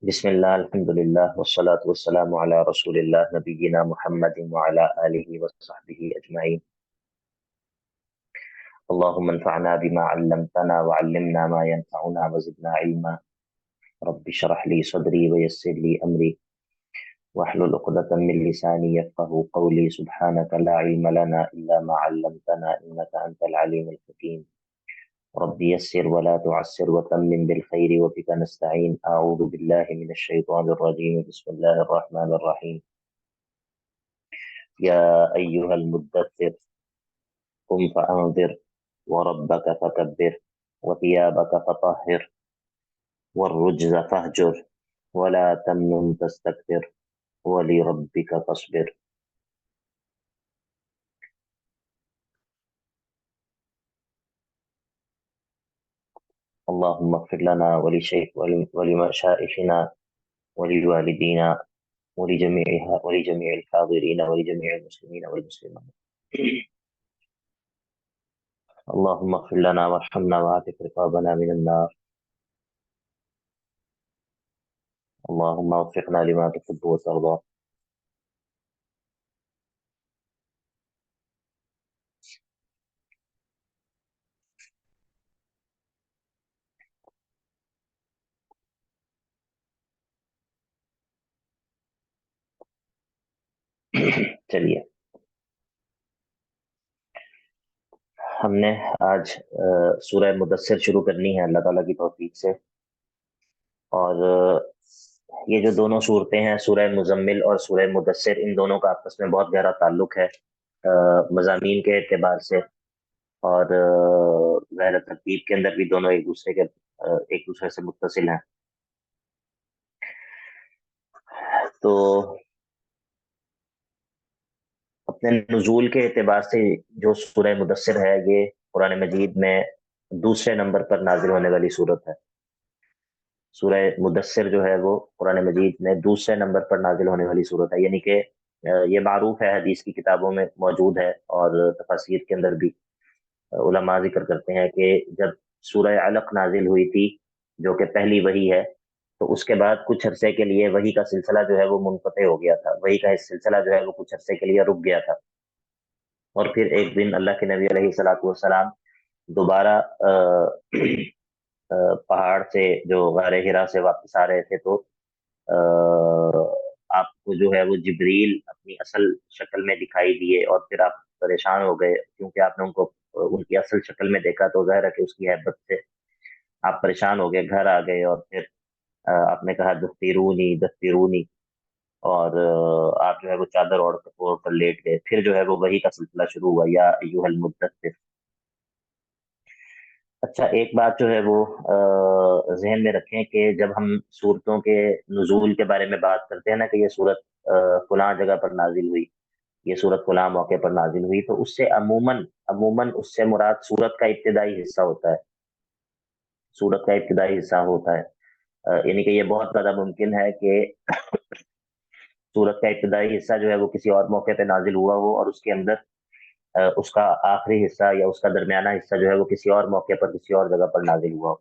بسم الله الحمد لله والصلاة والسلام على رسول الله نبينا محمد وعلى آله وصحبه أجمعين. اللهم انفعنا بما علمتنا وعلمنا ما ينفعنا وزدنا علما. رب اشرح لي صدري ويسر لي أمري واحلل عقدة من لساني يفقهوا قولي. سبحانك لا علم لنا إلا ما علمتنا إنك أنت العليم الحكيم. رب يسر ولا تعسر وتمم بالخير وبك نستعين. أعوذ بالله من الشيطان الرجيم. بسم الله الرحمن الرحيم. يا أيها المدثر قم فأنذر وربك فكبر وثيابك فطهر والرجز فاهجر ولا تمنن تستكثر ولربك فاصبر. اللهم اغفر لنا ولمشائخنا ولوالدينا ولجميع الحاضرين ولجميع المسلمين والمسلمات. اللهم اغفر لنا وارحمنا وعافك رقابنا من النار. اللهم وفقنا لما تحب وترضى. چلیے، ہم نے آج سورہ مدثر شروع کرنی ہے اللہ تعالیٰ کی توفیق سے، اور یہ جو دونوں صورتیں ہیں سورہ مزمل اور سورہ مدثر، ان دونوں کا آپس میں بہت گہرا تعلق ہے مضامین کے اعتبار سے، اور ظاہر ترتیب کے اندر بھی دونوں ایک دوسرے سے متصل ہیں. تو اپنے نزول کے اعتبار سے جو سورہ مدثر ہے یہ قرآن مجید میں دوسرے نمبر پر نازل ہونے والی صورت ہے. سورہ مدثر جو ہے وہ قرآن مجید میں دوسرے نمبر پر نازل ہونے والی صورت ہے، یعنی کہ یہ معروف ہے، حدیث کی کتابوں میں موجود ہے، اور تفاسیر کے اندر بھی علماء ذکر کرتے ہیں کہ جب سورہ علق نازل ہوئی تھی جو کہ پہلی وحی ہے، تو اس کے بعد کچھ عرصے کے لیے وحی کا سلسلہ جو ہے وہ منقطع ہو گیا تھا، وحی کا سلسلہ جو ہے وہ کچھ عرصے کے لیے رک گیا تھا. اور پھر ایک دن اللہ کے نبی علیہ الصلوۃ والسلام دوبارہ پہاڑ سے جو غار حرا سے واپس آ رہے تھے، تو آپ کو جو ہے وہ جبریل اپنی اصل شکل میں دکھائی دیے، اور پھر آپ پریشان ہو گئے کیونکہ آپ نے ان کو ان کی اصل شکل میں دیکھا، تو ظاہر ہے کہ اس کی ہیبت سے آپ پریشان ہو گئے، گھر آ گئے، اور پھر آپ نے کہا دستیرونی دستیرونی، اور آپ جو ہے وہ چادر اوڑھ کر لیٹ گئے. پھر جو ہے وہ وحی کا سلسلہ شروع ہوا، یا ایھا المدثر. اچھا، ایک بات جو ہے وہ ذہن میں رکھیں کہ جب ہم صورتوں کے نزول کے بارے میں بات کرتے ہیں نا، کہ یہ صورت فلاں جگہ پر نازل ہوئی، یہ صورت فلاں موقع پر نازل ہوئی، تو اس سے عموماً اس سے مراد صورت کا ابتدائی حصہ ہوتا ہے. صورت کا ابتدائی حصہ ہوتا ہے، یعنی کہ یہ بہت زیادہ ممکن ہے کہ صورت کا ابتدائی حصہ جو ہے وہ کسی اور موقع پہ نازل ہوا ہو، اور اس کے اندر اس کا آخری حصہ یا اس کا درمیانہ حصہ جو ہے وہ کسی اور موقع پر کسی اور جگہ پر نازل ہوا ہو.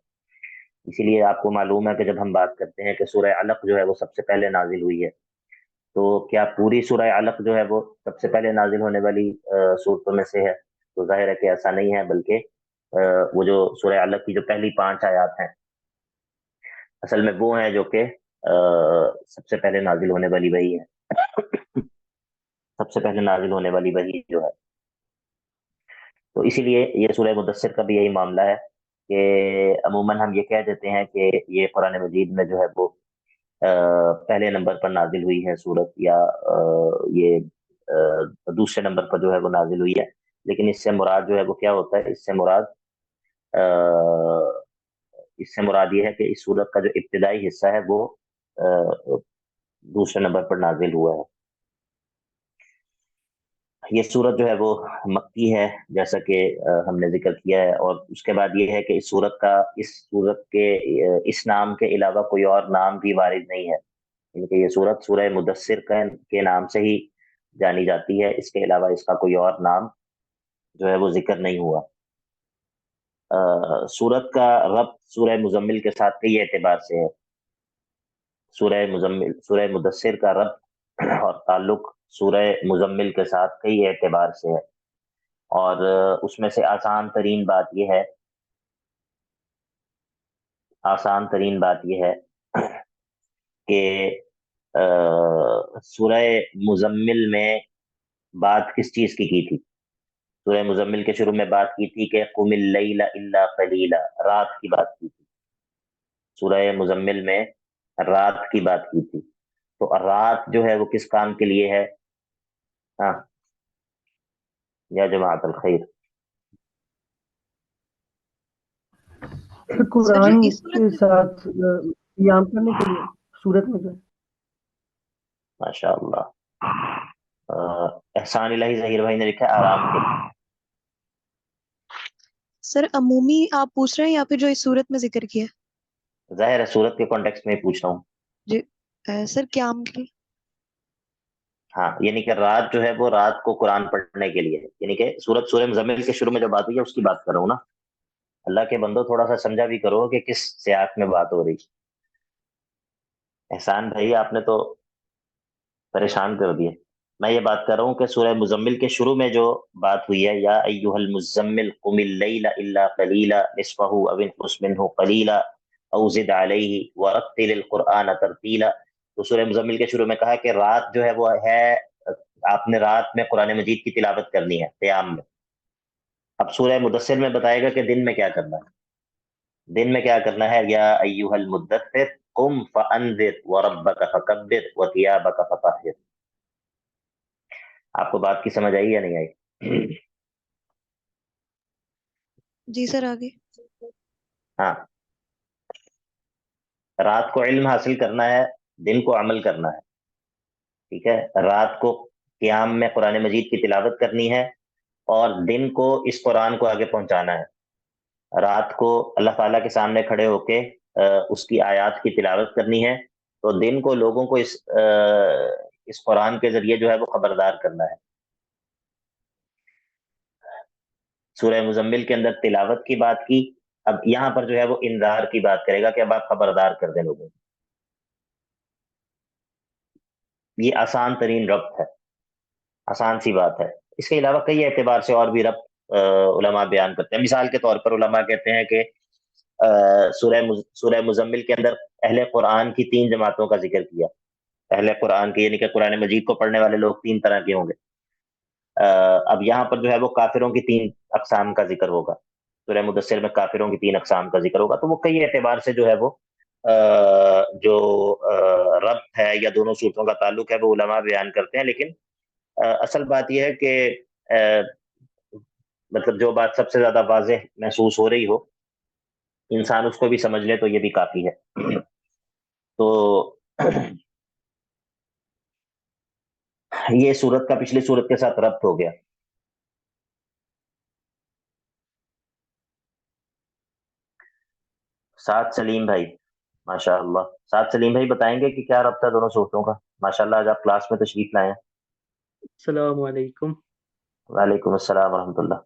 اسی لیے آپ کو معلوم ہے کہ جب ہم بات کرتے ہیں کہ سورہ علق جو ہے وہ سب سے پہلے نازل ہوئی ہے، تو کیا پوری سورہ علق جو ہے وہ سب سے پہلے نازل ہونے والی صورتوں میں سے ہے؟ تو ظاہر ہے کہ ایسا نہیں ہے، بلکہ وہ جو سورہ علق کی جو پہلی 5 آیات ہیں، اصل میں وہ ہیں جو کہ سب سے پہلے نازل ہونے والی وہی ہے. سب سے پہلے نازل ہونے والی وحی جو ہے. تو اسی لیے یہ سورہ مدثر کا بھی یہی معاملہ ہے کہ عموماً ہم یہ کہہ دیتے ہیں کہ یہ قرآن مجید میں جو ہے وہ پہلے نمبر پر نازل ہوئی ہے صورت، یا یہ دوسرے نمبر پر جو ہے وہ نازل ہوئی ہے. لیکن اس سے مراد جو ہے وہ کیا ہوتا ہے؟ اس سے مراد یہ ہے کہ اس صورت کا جو ابتدائی حصہ ہے وہ دوسرے نمبر پر نازل ہوا ہے. یہ صورت جو ہے وہ مکی ہے، جیسا کہ ہم نے ذکر کیا ہے، اور اس کے بعد یہ ہے کہ اس صورت کے اس نام کے علاوہ کوئی اور نام بھی وارد نہیں ہے، کیونکہ یہ صورت سورہ مدثر کے نام سے ہی جانی جاتی ہے، اس کے علاوہ اس کا کوئی اور نام جو ہے وہ ذکر نہیں ہوا. صورت کا ربط سورہ مزمل کے ساتھ کئی اعتبار سے ہے. سورہ مزمل، سورہ مدثر کا ربط اور تعلق سورہ مزمل کے ساتھ کئی اعتبار سے ہے، اور اس میں سے آسان ترین بات یہ ہے، آسان ترین بات یہ ہے کہ سورہ مزمل میں بات کس چیز کی تھی؟ سورہ مزمل کے شروع میں بات کی تھی کہ قم اللیل الا قلیلا، رات کی بات کی تھی، سورہ مزمل میں رات کی بات کی تھی، تو رات جو ہے وہ کس کام کے لیے ہے؟ ہاں یا جماعت الخیر؟ سر قرآن کے ساتھ قیام کرنے کے لیے صورت میں جو ہے۔ ماشاء اللہ۔ احسان الہی ظہیر بھائی نے لکھا ہے آرام کے لیے۔ سر عمومی آپ پوچھ رہے ہیں یا پھر جو اس صورت میں ذکر کیا؟ ظاہر ہے صورت کے کانٹیکسٹ میں پوچھ رہا ہوں۔ جی سر قیام کے لیے۔ ہاں، یعنی کہ رات جو ہے وہ رات کو قرآن پڑھنے کے لیے ہے، یعنی کہ سورہ مزمل کے شروع میں جو بات ہوئی ہے اس کی بات کر رہا ہوں نا۔ اللہ کے بندو تھوڑا سا سمجھا بھی کرو کہ کس سیاق میں بات ہو رہی۔ احسان بھائی آپ نے تو پریشان کر دیے۔ میں یہ بات کر رہا ہوں کہ سورہ مزمل کے شروع میں جو بات ہوئی ہے، یا ایھا المزمل قم اللیل الا قلیلا نصفہ او انقص منہ قلیلا او زد علیہ ورتل القرآن ترتیلا، تو سورہ مزمل کے شروع میں کہا کہ رات جو ہے وہ ہے، آپ نے رات میں قرآن مجید کی تلاوت کرنی ہے قیام میں۔ اب سورہ مدثر میں بتائے گا کہ دن میں کیا کرنا ہے، دن میں کیا کرنا ہے، یا ایھا المدثر قم فانذر وربک فکبر وثیابک فطہر۔ آپ کو بات کی سمجھ آئی یا نہیں آئی؟ جی سر آگے۔ ہاں، رات کو علم حاصل کرنا ہے، دن کو عمل کرنا ہے، ٹھیک ہے؟ رات کو قیام میں قرآن مجید کی تلاوت کرنی ہے، اور دن کو اس قرآن کو آگے پہنچانا ہے۔ رات کو اللہ تعالیٰ کے سامنے کھڑے ہو کے اس کی آیات کی تلاوت کرنی ہے، تو دن کو لوگوں کو اس قرآن کے ذریعے جو ہے وہ خبردار کرنا ہے۔ سورہ مزمل کے اندر تلاوت کی بات کی، اب یہاں پر جو ہے وہ انذار کی بات کرے گا کہ اب آپ خبردار کر دیں لوگوں کو۔ یہ آسان ترین ربط ہے، آسان سی بات ہے۔ اس کے علاوہ کئی اعتبار سے اور بھی ربط علماء بیان کرتے ہیں۔ مثال کے طور پر علماء کہتے ہیں کہ سورہ مزمل کے اندر اہل قرآن کی 3 جماعتوں کا ذکر کیا۔ اہل قرآن کے یعنی کہ قرآن مجید کو پڑھنے والے لوگ 3 طرح کے ہوں گے۔ اب یہاں پر جو ہے وہ کافروں کی 3 اقسام کا ذکر ہوگا، سورہ مدثر میں کافروں کی 3 اقسام کا ذکر ہوگا، تو وہ کئی اعتبار سے جو ہے وہ جو ربط ہے یا دونوں صورتوں کا تعلق ہے وہ علماء بیان کرتے ہیں، لیکن اصل بات یہ ہے کہ مطلب جو بات سب سے زیادہ واضح محسوس ہو رہی ہو، انسان اس کو بھی سمجھ لے تو یہ بھی کافی ہے۔ تو یہ صورت کا پچھلی صورت کے ساتھ ربط ہو گیا۔ سعد سلیم بھائی، ماشاء اللہ، سعد سلیم بھائی بتائیں گے کہ کیا ربط ہے دونوں صورتوں کا؟ ماشاء اللہ آج آپ کلاس میں تشریف لائے ہیں۔ السلام علیکم۔ وعلیکم السلام ورحمۃ اللہ۔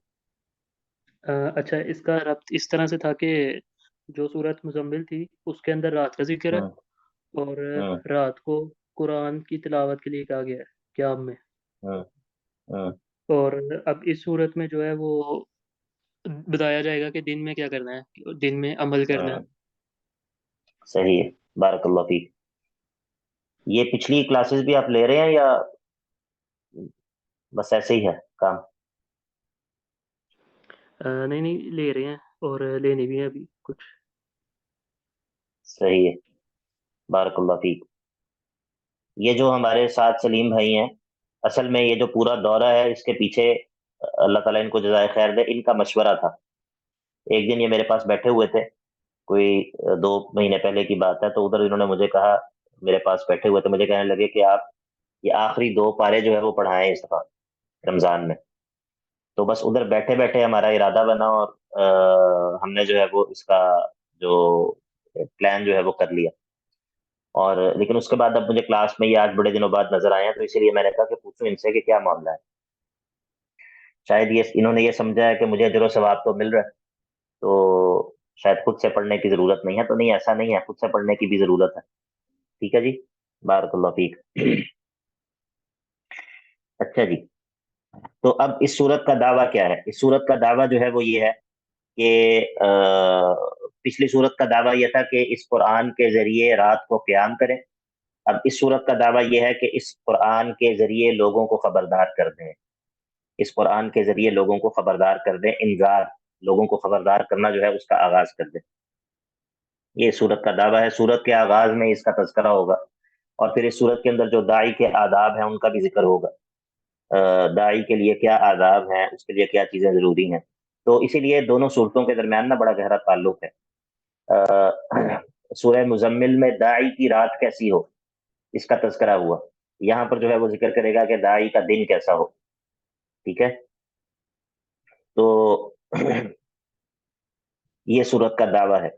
اچھا، اس کا ربط اس طرح سے تھا کہ جو سورت مزمل تھی اس کے اندر رات کا ذکر ہے، اور رات کو قرآن کی تلاوت کے لیے کہا گیا ہے قیام میں، اور اب اس صورت میں جو ہے وہ بتایا جائے گا کہ دن میں کیا کرنا ہے، دن میں عمل کرنا ہے۔ صحیح ہے، بارک اللہ فیک۔ یہ پچھلی کلاسز بھی آپ لے رہے ہیں یا بس ایسے ہی ہے کام؟ نہیں نہیں، لے رہے ہیں اور لینے بھی ہیں ابھی کچھ۔ صحیح ہے، بارک اللہ فیک۔ یہ جو ہمارے ساتھ سلیم بھائی ہیں، اصل میں یہ جو پورا دورہ ہے اس کے پیچھے اللہ تعالیٰ ان کو جزائے خیر دے، ان کا مشورہ تھا۔ ایک دن یہ میرے پاس بیٹھے ہوئے تھے، کوئی 2 مہینے پہلے کی بات ہے، تو ادھر انہوں نے مجھے کہا، میرے پاس بیٹھے ہوئے تھے، مجھے کہنے لگے کہ آپ یہ آخری 2 پارے جو ہے وہ پڑھائیں اس دفعہ رمضان میں۔ تو بس ادھر بیٹھے بیٹھے ہمارا ارادہ بنا، اور ہم نے جو ہے وہ اس کا جو پلان جو ہے وہ کر لیا، اور لیکن اس کے بعد اب مجھے کلاس میں یہ آج بڑے دنوں بعد نظر آئے ہیں، تو اسی لیے میں نے کہا کہ پوچھوں ان سے کہ کیا معاملہ ہے۔ شاید یہ انہوں نے یہ سمجھا ہے کہ مجھے اجر و ثواب تو مل رہا ہے، تو شاید خود سے پڑھنے کی ضرورت نہیں ہے، تو نہیں، ایسا نہیں ہے، خود سے پڑھنے کی بھی ضرورت ہے، ٹھیک ہے جی، بارک اللہ فیک۔ اچھا جی، تو اب اس صورت کا دعویٰ کیا ہے؟ اس صورت کا دعویٰ جو ہے وہ یہ ہے کہ پچھلی صورت کا دعویٰ یہ تھا کہ اس قرآن کے ذریعے رات کو قیام کریں۔ اب اس صورت کا دعویٰ یہ ہے کہ اس قرآن کے ذریعے لوگوں کو خبردار کر دیں، اس قرآن کے ذریعے لوگوں کو خبردار کر دیں، انذار، لوگوں کو خبردار کرنا جو ہے اس کا آغاز کر دیں۔ یہ صورت کا دعویٰ ہے۔ صورت کے آغاز میں اس کا تذکرہ ہوگا، اور پھر اس صورت کے اندر جو داعی کے آداب ہیں ان کا بھی ذکر ہوگا، داعی کے لیے کیا آداب ہیں، اس کے لیے کیا چیزیں ضروری ہیں۔ تو اسی لیے دونوں صورتوں کے درمیان نا بڑا گہرا تعلق ہے۔ سورہ مزمل میں داعی کی رات کیسی ہو اس کا تذکرہ ہوا، یہاں پر جو ہے وہ ذکر کرے گا کہ داعی کا دن کیسا ہو، ٹھیک ہے۔ تو یہ صورت کا دعویٰ ہے۔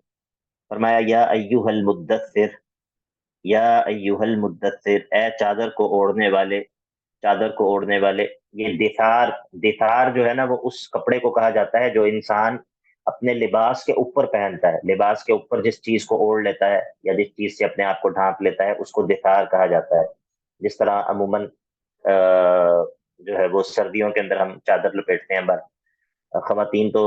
فرمایا یا ایھا المدثر، یا ایھا المدثر، اے چادر کو اوڑھنے والے، چادر کو اوڑھنے والے۔ یہ دثار جو ہے نا وہ اس کپڑے کو کہا جاتا ہے جو انسان اپنے لباس کے اوپر پہنتا ہے، لباس کے اوپر جس چیز کو اوڑھ لیتا ہے یا جس چیز سے اپنے آپ کو ڈھانپ لیتا ہے اس کو دثار کہا جاتا ہے۔ جس طرح عموماً جو ہے وہ سردیوں کے اندر ہم چادر لپیٹتے ہیں، خواتین تو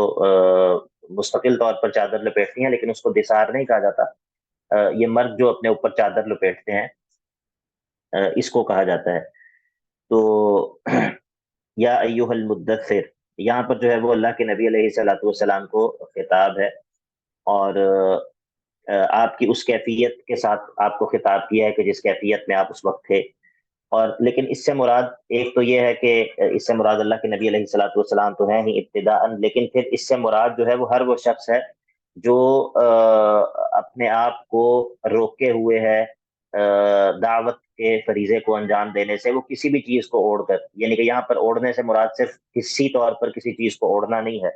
مستقل طور پر چادر لپیٹتی ہیں لیکن اس کو دثار نہیں کہا جاتا۔ یہ مرد جو اپنے اوپر چادر لپیٹتے ہیں اس کو کہا جاتا ہے۔ تو یا ایھا المدثر، یہاں پر جو ہے وہ اللہ کے نبی علیہ الصلوۃ والسلام کو خطاب ہے، اور آپ کی اس کیفیت کے ساتھ آپ کو خطاب کیا ہے کہ جس کیفیت میں آپ اس وقت تھے۔ اور لیکن اس سے مراد ایک تو یہ ہے کہ اس سے مراد اللہ کے نبی علیہ الصلوۃ والسلام تو ہے ہی ابتداء، لیکن پھر اس سے مراد جو ہے وہ ہر وہ شخص ہے جو اپنے آپ کو روکے ہوئے ہے دعوت کے فریضے کو انجام دینے سے، وہ کسی بھی چیز کو اوڑھ کر، یعنی کہ یہاں پر اوڑھنے سے مراد صرف حصی طور پر کسی چیز کو اوڑھنا نہیں ہے،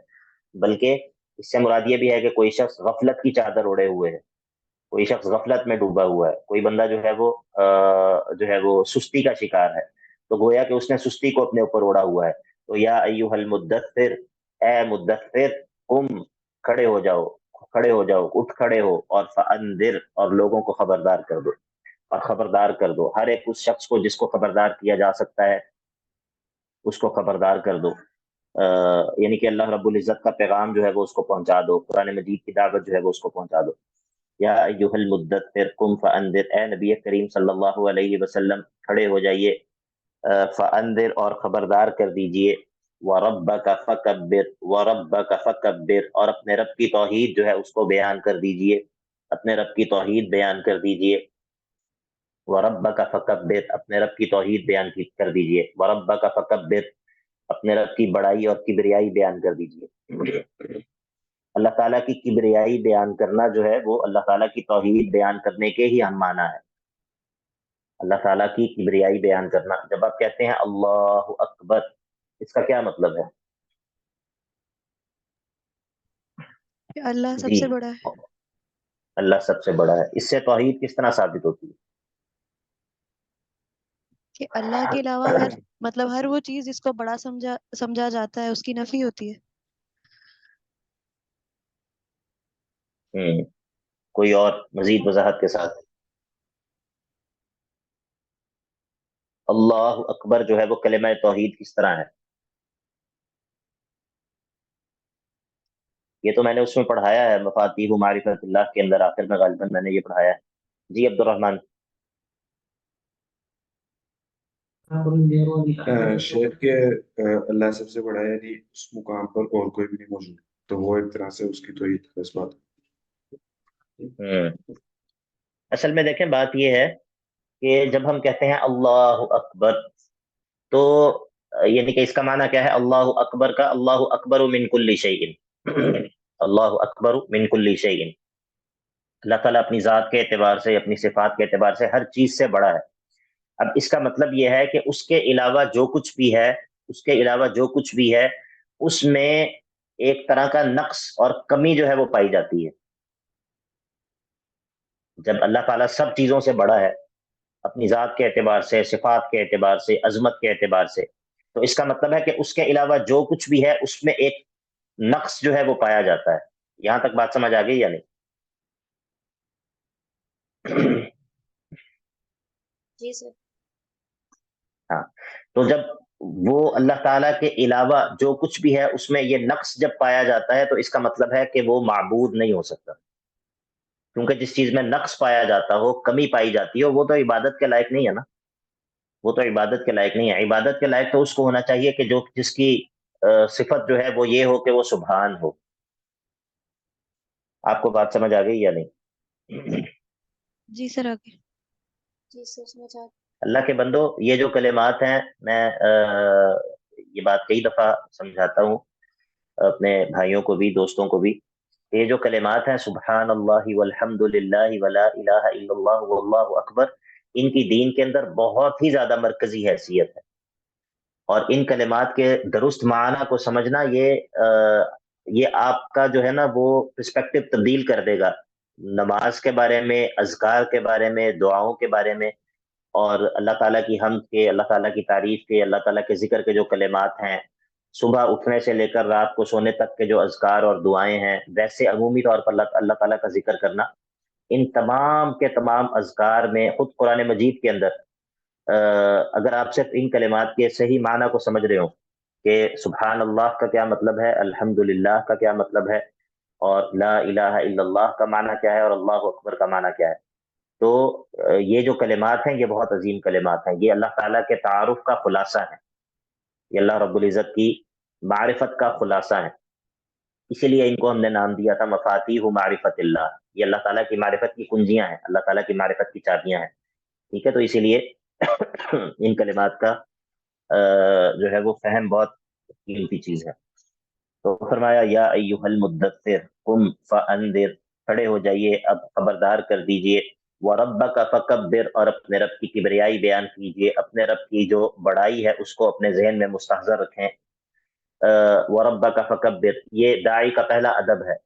بلکہ اس سے مراد یہ بھی ہے کہ کوئی شخص غفلت کی چادر اوڑھے ہوئے ہے، کوئی شخص غفلت میں ڈوبا ہوا ہے، کوئی بندہ جو ہے وہ سستی کا شکار ہے، تو گویا کہ اس نے سستی کو اپنے اوپر اوڑھا ہوا ہے۔ تو یا ایھا المدثر، اے مدثر، قم، کھڑے ہو جاؤ، کھڑے ہو جاؤ، اٹھ کھڑے ہو، اور فانذر، اور لوگوں کو خبردار کر دو، اور خبردار کر دو ہر ایک اس شخص کو جس کو خبردار کیا جا سکتا ہے، اس کو خبردار کر دو، یعنی کہ اللہ رب العزت کا پیغام جو ہے وہ اس کو پہنچا دو، قرآن مجید کی دعوت جو ہے وہ اس کو پہنچا دو۔ یا ایھا المدثر قم فانذر، اے نبی کریم صلی اللہ علیہ وسلم کھڑے ہو جائیے، فانذر، اور خبردار کر دیجئے، وربک فکبر، وربک فکبر، اور اپنے رب کی توحید جو ہے اس کو بیان کر دیجئے، اپنے رب کی توحید بیان کر دیجئے، وربک فکبر، اپنے رب کی توحید بیان کر دیجئے، وربک فکبر، اپنے رب کی بڑائی اور کبریائی بیان کر دیجئے۔ اللہ تعالیٰ کی کبریائی بیان کرنا جو ہے وہ اللہ تعالیٰ کی توحید بیان کرنے کے ہی ہم معنی ہے۔ اللہ تعالیٰ کی کبریائی بیان کرنا، جب آپ کہتے ہیں اللہ اکبر، اس کا کیا مطلب ہے؟ کہ اللہ سب جی، سے بڑا ہے۔ اللہ سب سے بڑا ہے۔ اس سے توحید کس طرح ثابت ہوتی ہے؟ کہ اللہ کے علاوہ ہر وہ چیز جس کو بڑا سمجھا جاتا ہے اس کی نفی ہوتی ہے۔ کوئی اور مزید وضاحت کے ساتھ؟ اللہ اکبر جو ہے وہ کلمہ توحید کس طرح ہے؟ یہ تو میں نے اس میں پڑھایا ہے، مفاتیح معرفت اللہ کے اندر آخر میں غالباً میں نے یہ پڑھایا ہے۔ جی عبد الرحمن۔ شیخ کے اللہ سب سے بڑا ہے، یعنی اس مقام پر اور کوئی بھی نہیں موجود، تو وہ ایک طرح سے اس کی توحید کا اس بات۔ اصل میں دیکھیں بات یہ ہے کہ جب ہم کہتے ہیں اللہ اکبر تو یعنی کہ اس کا معنی کیا ہے؟ اللہ اکبر کا اللہ اکبر من کل شیء، اللہ اکبر من کل شیء، اللہ تعالیٰ اپنی ذات کے اعتبار سے، اپنی صفات کے اعتبار سے ہر چیز سے بڑا ہے۔ اب اس کا مطلب یہ ہے کہ اس کے علاوہ جو کچھ بھی ہے، اس کے علاوہ جو کچھ بھی ہے اس میں ایک طرح کا نقص اور کمی جو ہے وہ پائی جاتی ہے۔ جب اللہ تعالیٰ سب چیزوں سے بڑا ہے، اپنی ذات کے اعتبار سے، صفات کے اعتبار سے، عظمت کے اعتبار سے، تو اس کا مطلب ہے کہ اس کے علاوہ جو کچھ بھی ہے اس میں ایک نقص جو ہے وہ پایا جاتا ہے۔ یہاں تک بات سمجھ آ گئی یا نہیں؟ جی سر. ہاں، تو جب وہ اللہ تعالیٰ کے علاوہ جو کچھ بھی ہے اس میں یہ نقص جب پایا جاتا ہے تو اس کا مطلب ہے کہ وہ معبود نہیں ہو سکتا، کیونکہ جس چیز میں نقص پایا جاتا ہو، کمی پائی جاتی ہو، وہ تو عبادت کے لائق نہیں ہے نا، وہ تو عبادت کے لائق نہیں ہے. عبادت کے لائق تو اس کو ہونا چاہیے کہ جو جس کی صفت جو ہے وہ یہ ہو کہ وہ سبحان ہو. آپ کو بات سمجھ آ گئی یا نہیں؟ جی سر آگے. جی سر سمجھ آ. اللہ کے بندو، یہ جو کلمات ہیں، میں یہ بات کئی دفعہ سمجھاتا ہوں اپنے بھائیوں کو بھی، دوستوں کو بھی. یہ جو کلمات ہیں سبحان اللہ والحمد للہ ولا الہ الا اللہ واللہ اکبر، ان کی دین کے اندر بہت ہی زیادہ مرکزی حیثیت ہے، اور ان کلمات کے درست معنی کو سمجھنا یہ آپ کا جو ہے نا وہ پرسپیکٹو تبدیل کر دے گا نماز کے بارے میں، اذکار کے بارے میں، دعاؤں کے بارے میں، اور اللہ تعالیٰ کی حمد کے، اللہ تعالیٰ کی تعریف کے، اللہ تعالیٰ کے ذکر کے جو کلمات ہیں، صبح اٹھنے سے لے کر رات کو سونے تک کے جو اذکار اور دعائیں ہیں، ویسے عمومی طور پر اللہ تعالیٰ کا ذکر کرنا، ان تمام کے تمام اذکار میں خود قرآن مجید کے اندر اگر آپ صرف ان کلمات کے صحیح معنی کو سمجھ رہے ہو کہ سبحان اللہ کا کیا مطلب ہے، الحمدللہ کا کیا مطلب ہے، اور لا الہ الا اللہ کا معنی کیا ہے، اور اللہ اکبر کا معنی کیا ہے، تو یہ جو کلمات ہیں یہ بہت عظیم کلمات ہیں. یہ اللہ تعالیٰ کے تعارف کا خلاصہ ہے، یہ اللہ رب العزت کی معرفت کا خلاصہ ہے. اسی لیے ان کو ہم نے نام دیا تھا مفاتیح معرفت اللہ. یہ اللہ تعالیٰ کی معرفت کی کنجیاں ہیں، اللہ تعالیٰ کی معرفت کی چابیاں ہیں. ٹھیک ہے، تو اسی لیے ان کلمات کا جو ہے وہ فہم بہت قیمتی چیز ہے. تو فرمایا یا ایھا المدثر قم فانذر، کھڑے ہو جائیے، اب خبردار کر دیجئے، وربک فکبر، اور اپنے رب کی کبریائی بیان کیجئے، اپنے رب کی جو بڑائی ہے اس کو اپنے ذہن میں مستحضر رکھیں. وربک فکبر، یہ داعی کا پہلا ادب ہے.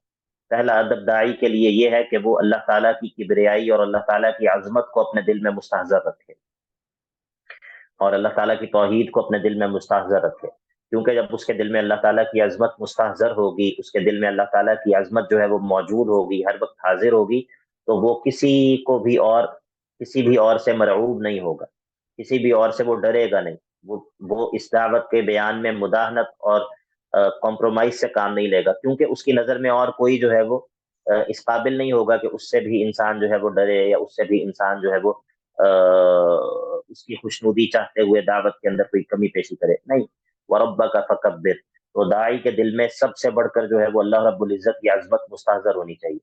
پہلا ادب داعی کے لیے یہ ہے کہ وہ اللہ تعالیٰ کی کبریائی اور اللہ تعالیٰ کی عظمت کو اپنے دل میں مستحضر رکھے، اور اللہ تعالیٰ کی توحید کو اپنے دل میں مستحضر رکھے. کیونکہ جب اس کے دل میں اللہ تعالیٰ کی عظمت مستحضر ہوگی، اس کے دل میں اللہ تعالیٰ کی عظمت جو ہے وہ موجود ہوگی، ہر وقت حاضر ہوگی، تو وہ کسی بھی اور سے مرعوب نہیں ہوگا، کسی بھی اور سے وہ ڈرے گا نہیں. وہ اس دعوت کے بیان میں مداہنت اور کمپرومائز سے کام نہیں لے گا، کیونکہ اس کی نظر میں اور کوئی جو ہے وہ اس قابل نہیں ہوگا کہ اس سے بھی انسان جو ہے وہ ڈرے، یا اس سے بھی انسان جو ہے وہ اس کی خوشنودی چاہتے ہوئے دعوت کے اندر کوئی کمی پیشی کرے. نہیں، وربک فکبر، تو داعی کے دل میں سب سے بڑھ کر جو ہے وہ اللہ رب العزت کی عظمت مستحضر ہونی چاہیے.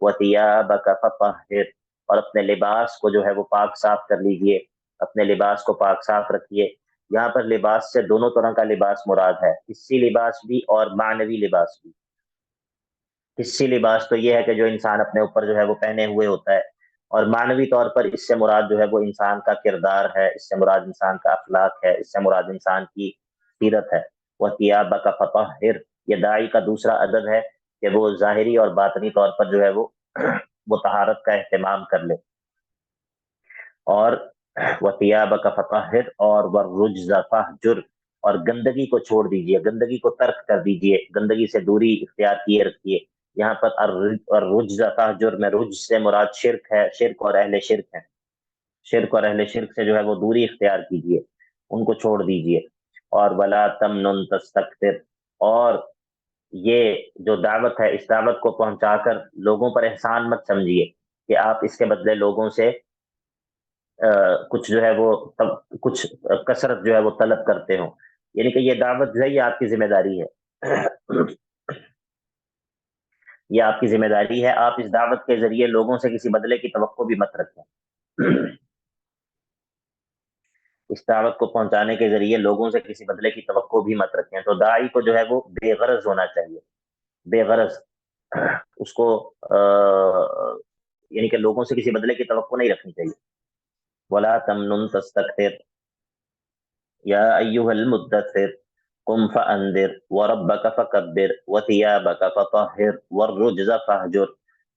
وثیابک فطہر، اور اپنے لباس کو جو ہے وہ پاک صاف کر لیجئے، اپنے لباس کو پاک صاف رکھیے. یہاں پر لباس سے دونوں طرح کا لباس مراد ہے، حسی لباس بھی اور معنوی لباس بھی. حسی لباس تو یہ ہے کہ جو انسان اپنے اوپر جو ہے وہ پہنے ہوئے ہوتا ہے، اور معنوی طور پر اس سے مراد جو ہے وہ انسان کا کردار ہے، اس سے مراد انسان کا اخلاق ہے، اس سے مراد انسان کی سیرت ہے. وثیابک فطہر، یہ داعی کا دوسرا ادب ہے کہ وہ ظاہری اور باطنی طور پر جو ہے وہ طہارت کا اہتمام کر لے. اور وثیابک فطہر، اور والرجز فاہجر، اور گندگی کو چھوڑ دیجئے، گندگی کو ترک کر دیجئے، گندگی سے دوری اختیار کیے رکھیے. یہاں پر الرجز فاہجر میں رجز سے مراد شرک ہے، شرک اور اہل شرک ہے، شرک اور اہل شرک سے جو ہے وہ دوری اختیار کیجئے، ان کو چھوڑ دیجئے. اور ولا تمنن تستکثر، اور یہ جو دعوت ہے اس دعوت کو پہنچا کر لوگوں پر احسان مت سمجھیے کہ آپ اس کے بدلے لوگوں سے کچھ جو ہے وہ کچھ کثرت جو ہے وہ طلب کرتے ہوں. یعنی کہ یہ دعوت جو ہے یہ آپ کی ذمہ داری ہے، یہ آپ کی ذمہ داری ہے. آپ اس دعوت کے ذریعے لوگوں سے کسی بدلے کی توقع بھی مت رکھیں. اس دعوت کو پہنچانے کے ذریعے لوگوں سے کسی بدلے کی توقع بھی مت رکھیں. تو داعی کو جو ہے وہ بے غرض ہونا چاہیے، بے غرض. اس کو یعنی کہ لوگوں سے کسی بدلے کی توقع نہیں رکھنی چاہیے. ولا تمنن تستکثر یا ایھا المدثر قم فانذر وربک فکبر وثیابک فطہر والرجز فاہجر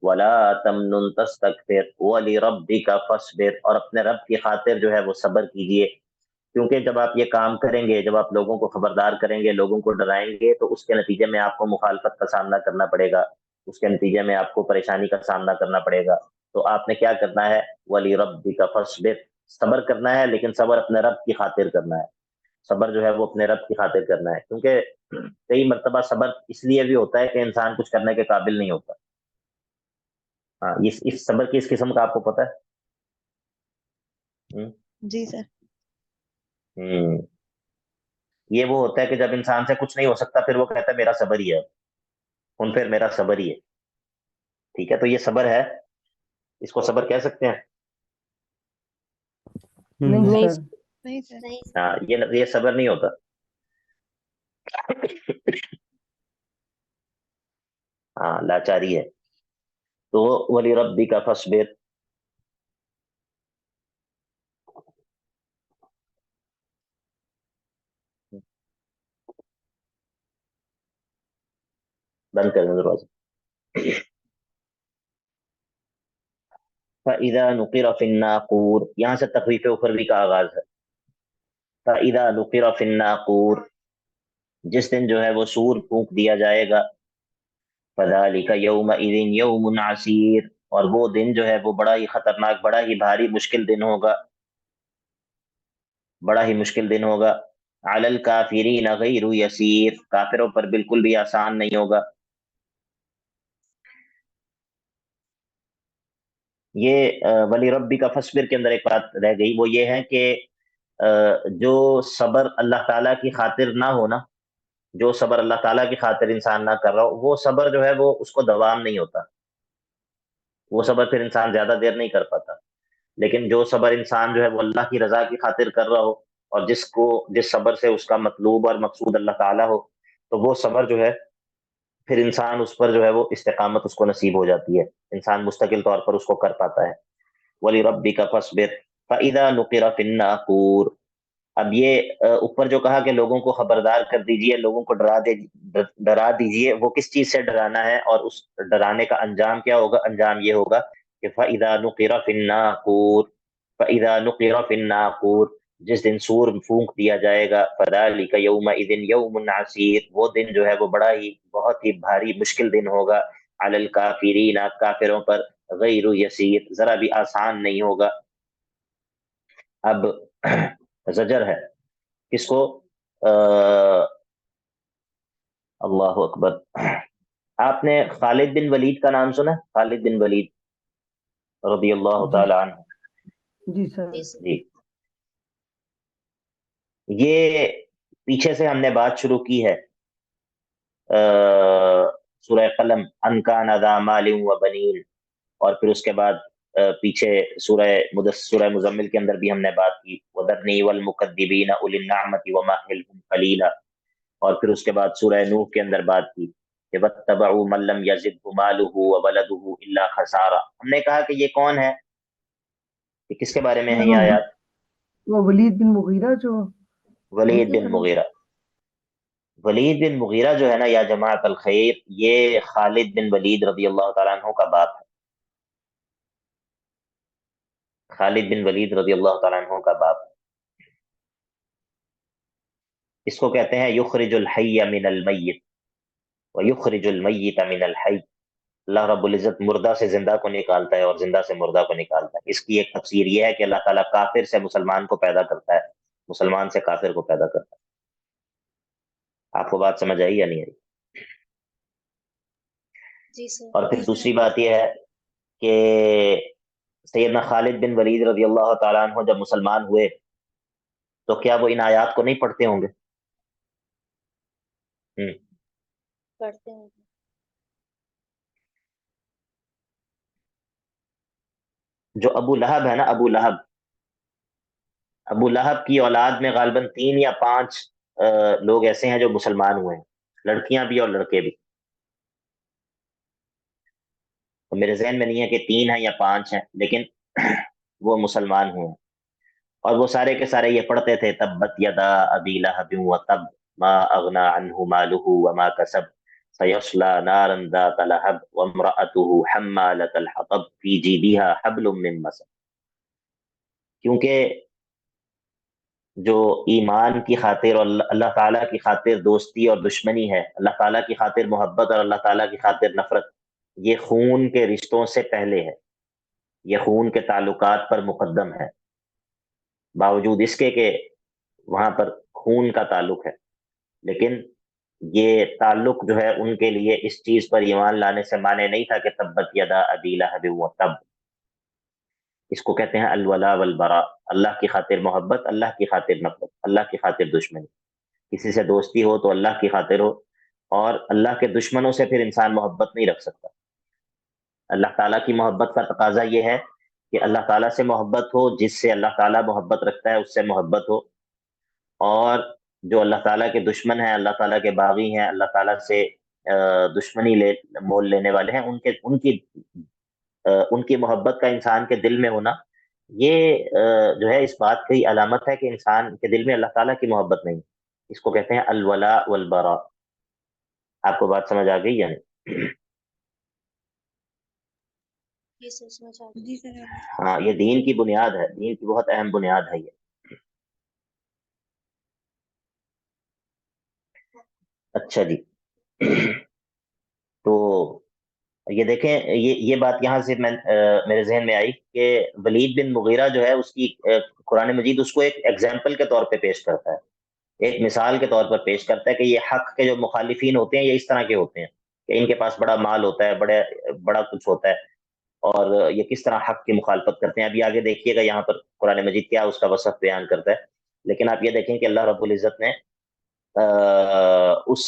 ولا تمنن تستکثر ولربک فاصبر، اور اپنے رب کی خاطر جو ہے وہ صبر کیجئے. کیونکہ جب آپ یہ کام کریں گے، جب آپ لوگوں کو خبردار کریں گے، لوگوں کو ڈرائیں گے، تو اس کے نتیجے میں آپ کو مخالفت کا سامنا کرنا پڑے گا، اس کے نتیجے میں آپ کو پریشانی کا سامنا کرنا پڑے گا. تو آپ نے کیا کرنا ہے، وَلِرَبِّكَ فَاصْبِرْ، صبر کرنا ہے، لیکن صبر اپنے رب کی خاطر کرنا ہے. صبر جو ہے وہ اپنے رب کی خاطر کرنا ہے، کیونکہ کئی مرتبہ صبر اس لیے بھی ہوتا ہے کہ انسان کچھ کرنے کے قابل نہیں ہوتا. ہاں، اس صبر کی اس قسم کا آپ کو پتہ ہے؟ جی سر. ہوں یہ وہ ہوتا ہے کہ جب انسان سے کچھ نہیں ہو سکتا پھر وہ کہتا ہے میرا صبر ہی ہے، پھر میرا صبر ہی ہے. ٹھیک ہے، تو یہ صبر ہے، اس کو صبر کہہ سکتے ہیں. نہیں سر. نہیں سر. ہاں، یہ صبر نہیں ہوتا. ہاں، لاچاری ہے. تو ولی ربی کا فصبر، بند کر دیں دروازہ. فَإِذَا نُقِرَ فِي النَّاقُورِ، یہاں سے تخویف اخروی کا آغاز ہے. فَإِذَا نُقِرَ فِي النَّاقُورِ، جس دن جو ہے وہ سور پھونک دیا جائے گا. فَذَلِكَ يَوْمَئِذٍ يَوْمٌ عَسِيرٌ، اور وہ دن جو ہے وہ بڑا ہی خطرناک، بڑا ہی بھاری مشکل دن ہوگا، بڑا ہی مشکل دن ہوگا. عَلَى الْكَافِرِينَ غَيْرُ يَسِيرٌ، کافروں پر بالکل بھی آسان نہیں ہوگا. یہ ولی ربی کا فصبر کے اندر ایک بات رہ گئی، وہ یہ ہے کہ جو صبر اللہ تعالیٰ کی خاطر نہ ہونا، جو صبر اللہ تعالیٰ کی خاطر انسان نہ کر رہا ہو، وہ صبر جو ہے وہ اس کو دوام نہیں ہوتا، وہ صبر پھر انسان زیادہ دیر نہیں کر پاتا. لیکن جو صبر انسان جو ہے وہ اللہ کی رضا کی خاطر کر رہا ہو، اور جس صبر سے اس کا مطلوب اور مقصود اللہ تعالیٰ ہو، تو وہ صبر جو ہے پھر انسان اس پر جو ہے وہ استقامت اس کو نصیب ہو جاتی ہے، انسان مستقل طور پر اس کو کر پاتا ہے. وَلِرَبِّكَ فَاصْبِرْ فَإِذَا نُقِرَ فِي النَّاقُورِ. اب یہ اوپر جو کہا کہ لوگوں کو خبردار کر دیجئے، لوگوں کو ڈرا دیجئے، وہ کس چیز سے ڈرانا ہے اور اس ڈرانے کا انجام کیا ہوگا؟ انجام یہ ہوگا کہ فَإِذَا نُقِرَ فِي النَّاقُورِ، فَإِذَا نُقِرَ فِي النَّاقُورِ، جس دن سور پھونک دیا جائے گا. فَذَلِكَ يَوْمَئِذٍ يَوْمٌ عَسِيرٌ، وہ دن جو ہے وہ بہت ہی بھاری مشکل دن ہوگا. عَلَى الْكَافِرِينَ، کافروں پر، غیر یسیر، ذرا بھی آسان نہیں ہوگا. اب زجر ہے کس کو؟ اللہ اکبر. آپ نے خالد بن ولید کا نام سنا؟ خالد بن ولید رضی اللہ تعالی عنہ. جی سر. جی، یہ پیچھے سے ہم نے بات شروع کی ہے سورہ قلم، ان کان ذا مال و بنین، اور پھر اس کے بعد پیچھے سورہ مزمل کے اندر بھی ہم نے بات کی وَذَرْنِي وَالْمُكَذِّبِينَ أُولِي النَّعْمَةِ وَمَهِّلْهُمْ قَلِيلًا، اور پھر اس کے بعد سورہ نوح کے اندر بات کی کہ وَاتَّبَعُوا مَن لَّمْ يَزِدْهُ مَالُهُ وَوَلَدُهُ إِلَّا خَسَارًا. ہم نے کہا کہ یہ کون ہے، کہ کس کے بارے میں ہے یہ آیات؟ وہ ولید بن مغیرہ جو ولید بن مغیرہ. ولید بن مغیرہ جو ہے نا یا جماعت الخیر، یہ خالد بن ولید رضی اللہ تعالیٰ عنہ کا باپ ہے. خالد بن ولید رضی اللہ تعالیٰ عنہ کا باپ. اس کو کہتے ہیں یخرج الحی من المیت ویخرج المیت من الحی. اللہ رب العزت مردہ سے زندہ کو نکالتا ہے اور زندہ سے مردہ کو نکالتا ہے. اس کی ایک تفسیر یہ ہے کہ اللہ تعالیٰ کافر سے مسلمان کو پیدا کرتا ہے، مسلمان سے کافر کو پیدا کرتا ہے. آپ کو بات سمجھ آئی یا نہیں آئی؟ جی سر. اور پھر دوسری بات یہ ہے کہ سیدنا خالد بن ولید رضی اللہ تعالیٰ عنہ جب مسلمان ہوئے تو کیا وہ ان آیات کو نہیں پڑھتے ہوں گے؟ پڑھتے ہیں. جو ابو لہب ہے نا، ابو لہب کی اولاد میں غالباً 3 یا 5 لوگ ایسے ہیں جو مسلمان ہوئے ہیں، لڑکیاں بھی اور لڑکے بھی. تو میرے ذہن میں نہیں ہے کہ 3 ہیں یا 5 ہیں، لیکن وہ مسلمان ہوئے ہیں. اور وہ سارے کے سارے یہ پڑھتے تھے تبت یدا ابی لہب وتب ما اغنى عنه ماله وما كسب سيصلى نارا ذات لهب وامرأته حمالة الحطب في جيدها حبل من مسد. کیونکہ جو ایمان کی خاطر اور اللہ تعالیٰ کی خاطر دوستی اور دشمنی ہے، اللہ تعالیٰ کی خاطر محبت اور اللہ تعالیٰ کی خاطر نفرت، یہ خون کے رشتوں سے پہلے ہے، یہ خون کے تعلقات پر مقدم ہے. باوجود اس کے کہ وہاں پر خون کا تعلق ہے، لیکن یہ تعلق جو ہے ان کے لیے اس چیز پر ایمان لانے سے مانے نہیں تھا کہ تبت یدا ابی لہب وتب. اس کو کہتے ہیں الولا والبراء، اللہ کی خاطر محبت، اللہ کی خاطر نفرت، اللہ کی خاطر دشمنی. کسی سے دوستی ہو تو اللہ کی خاطر ہو، اور اللہ کے دشمنوں سے پھر انسان محبت نہیں رکھ سکتا. اللہ تعالیٰ کی محبت کا تقاضا یہ ہے کہ اللہ تعالیٰ سے محبت ہو، جس سے اللہ تعالیٰ محبت رکھتا ہے اس سے محبت ہو، اور جو اللہ تعالیٰ کے دشمن ہیں، اللہ تعالیٰ کے باغی ہیں، اللہ تعالیٰ سے دشمنی مول لینے والے ہیں، ان کی محبت کا انسان کے دل میں ہونا، یہ جو ہے اس بات کی علامت ہے کہ انسان کے دل میں اللہ تعالیٰ کی محبت نہیں. اس کو کہتے ہیں الولا والبراء. آپ کو بات سمجھ آ گئی یا نہیں؟ جی سر. ہاں، یہ دین کی بنیاد ہے، دین کی بہت اہم بنیاد ہے یہ. اچھا جی، تو یہ دیکھیں، یہ بات یہاں سے میرے ذہن میں آئی کہ ولید بن مغیرہ جو ہے، اس کی قرآن مجید اس کو ایک ایگزامپل کے طور پہ پیش کرتا ہے، ایک مثال کے طور پر پیش کرتا ہے کہ یہ حق کے جو مخالفین ہوتے ہیں یہ اس طرح کے ہوتے ہیں کہ ان کے پاس بڑا مال ہوتا ہے، بڑا کچھ ہوتا ہے، اور یہ کس طرح حق کی مخالفت کرتے ہیں. ابھی آگے دیکھیے گا یہاں پر قرآن مجید کیا اس کا وصف بیان کرتا ہے. لیکن آپ یہ دیکھیں کہ اللہ رب العزت نے اس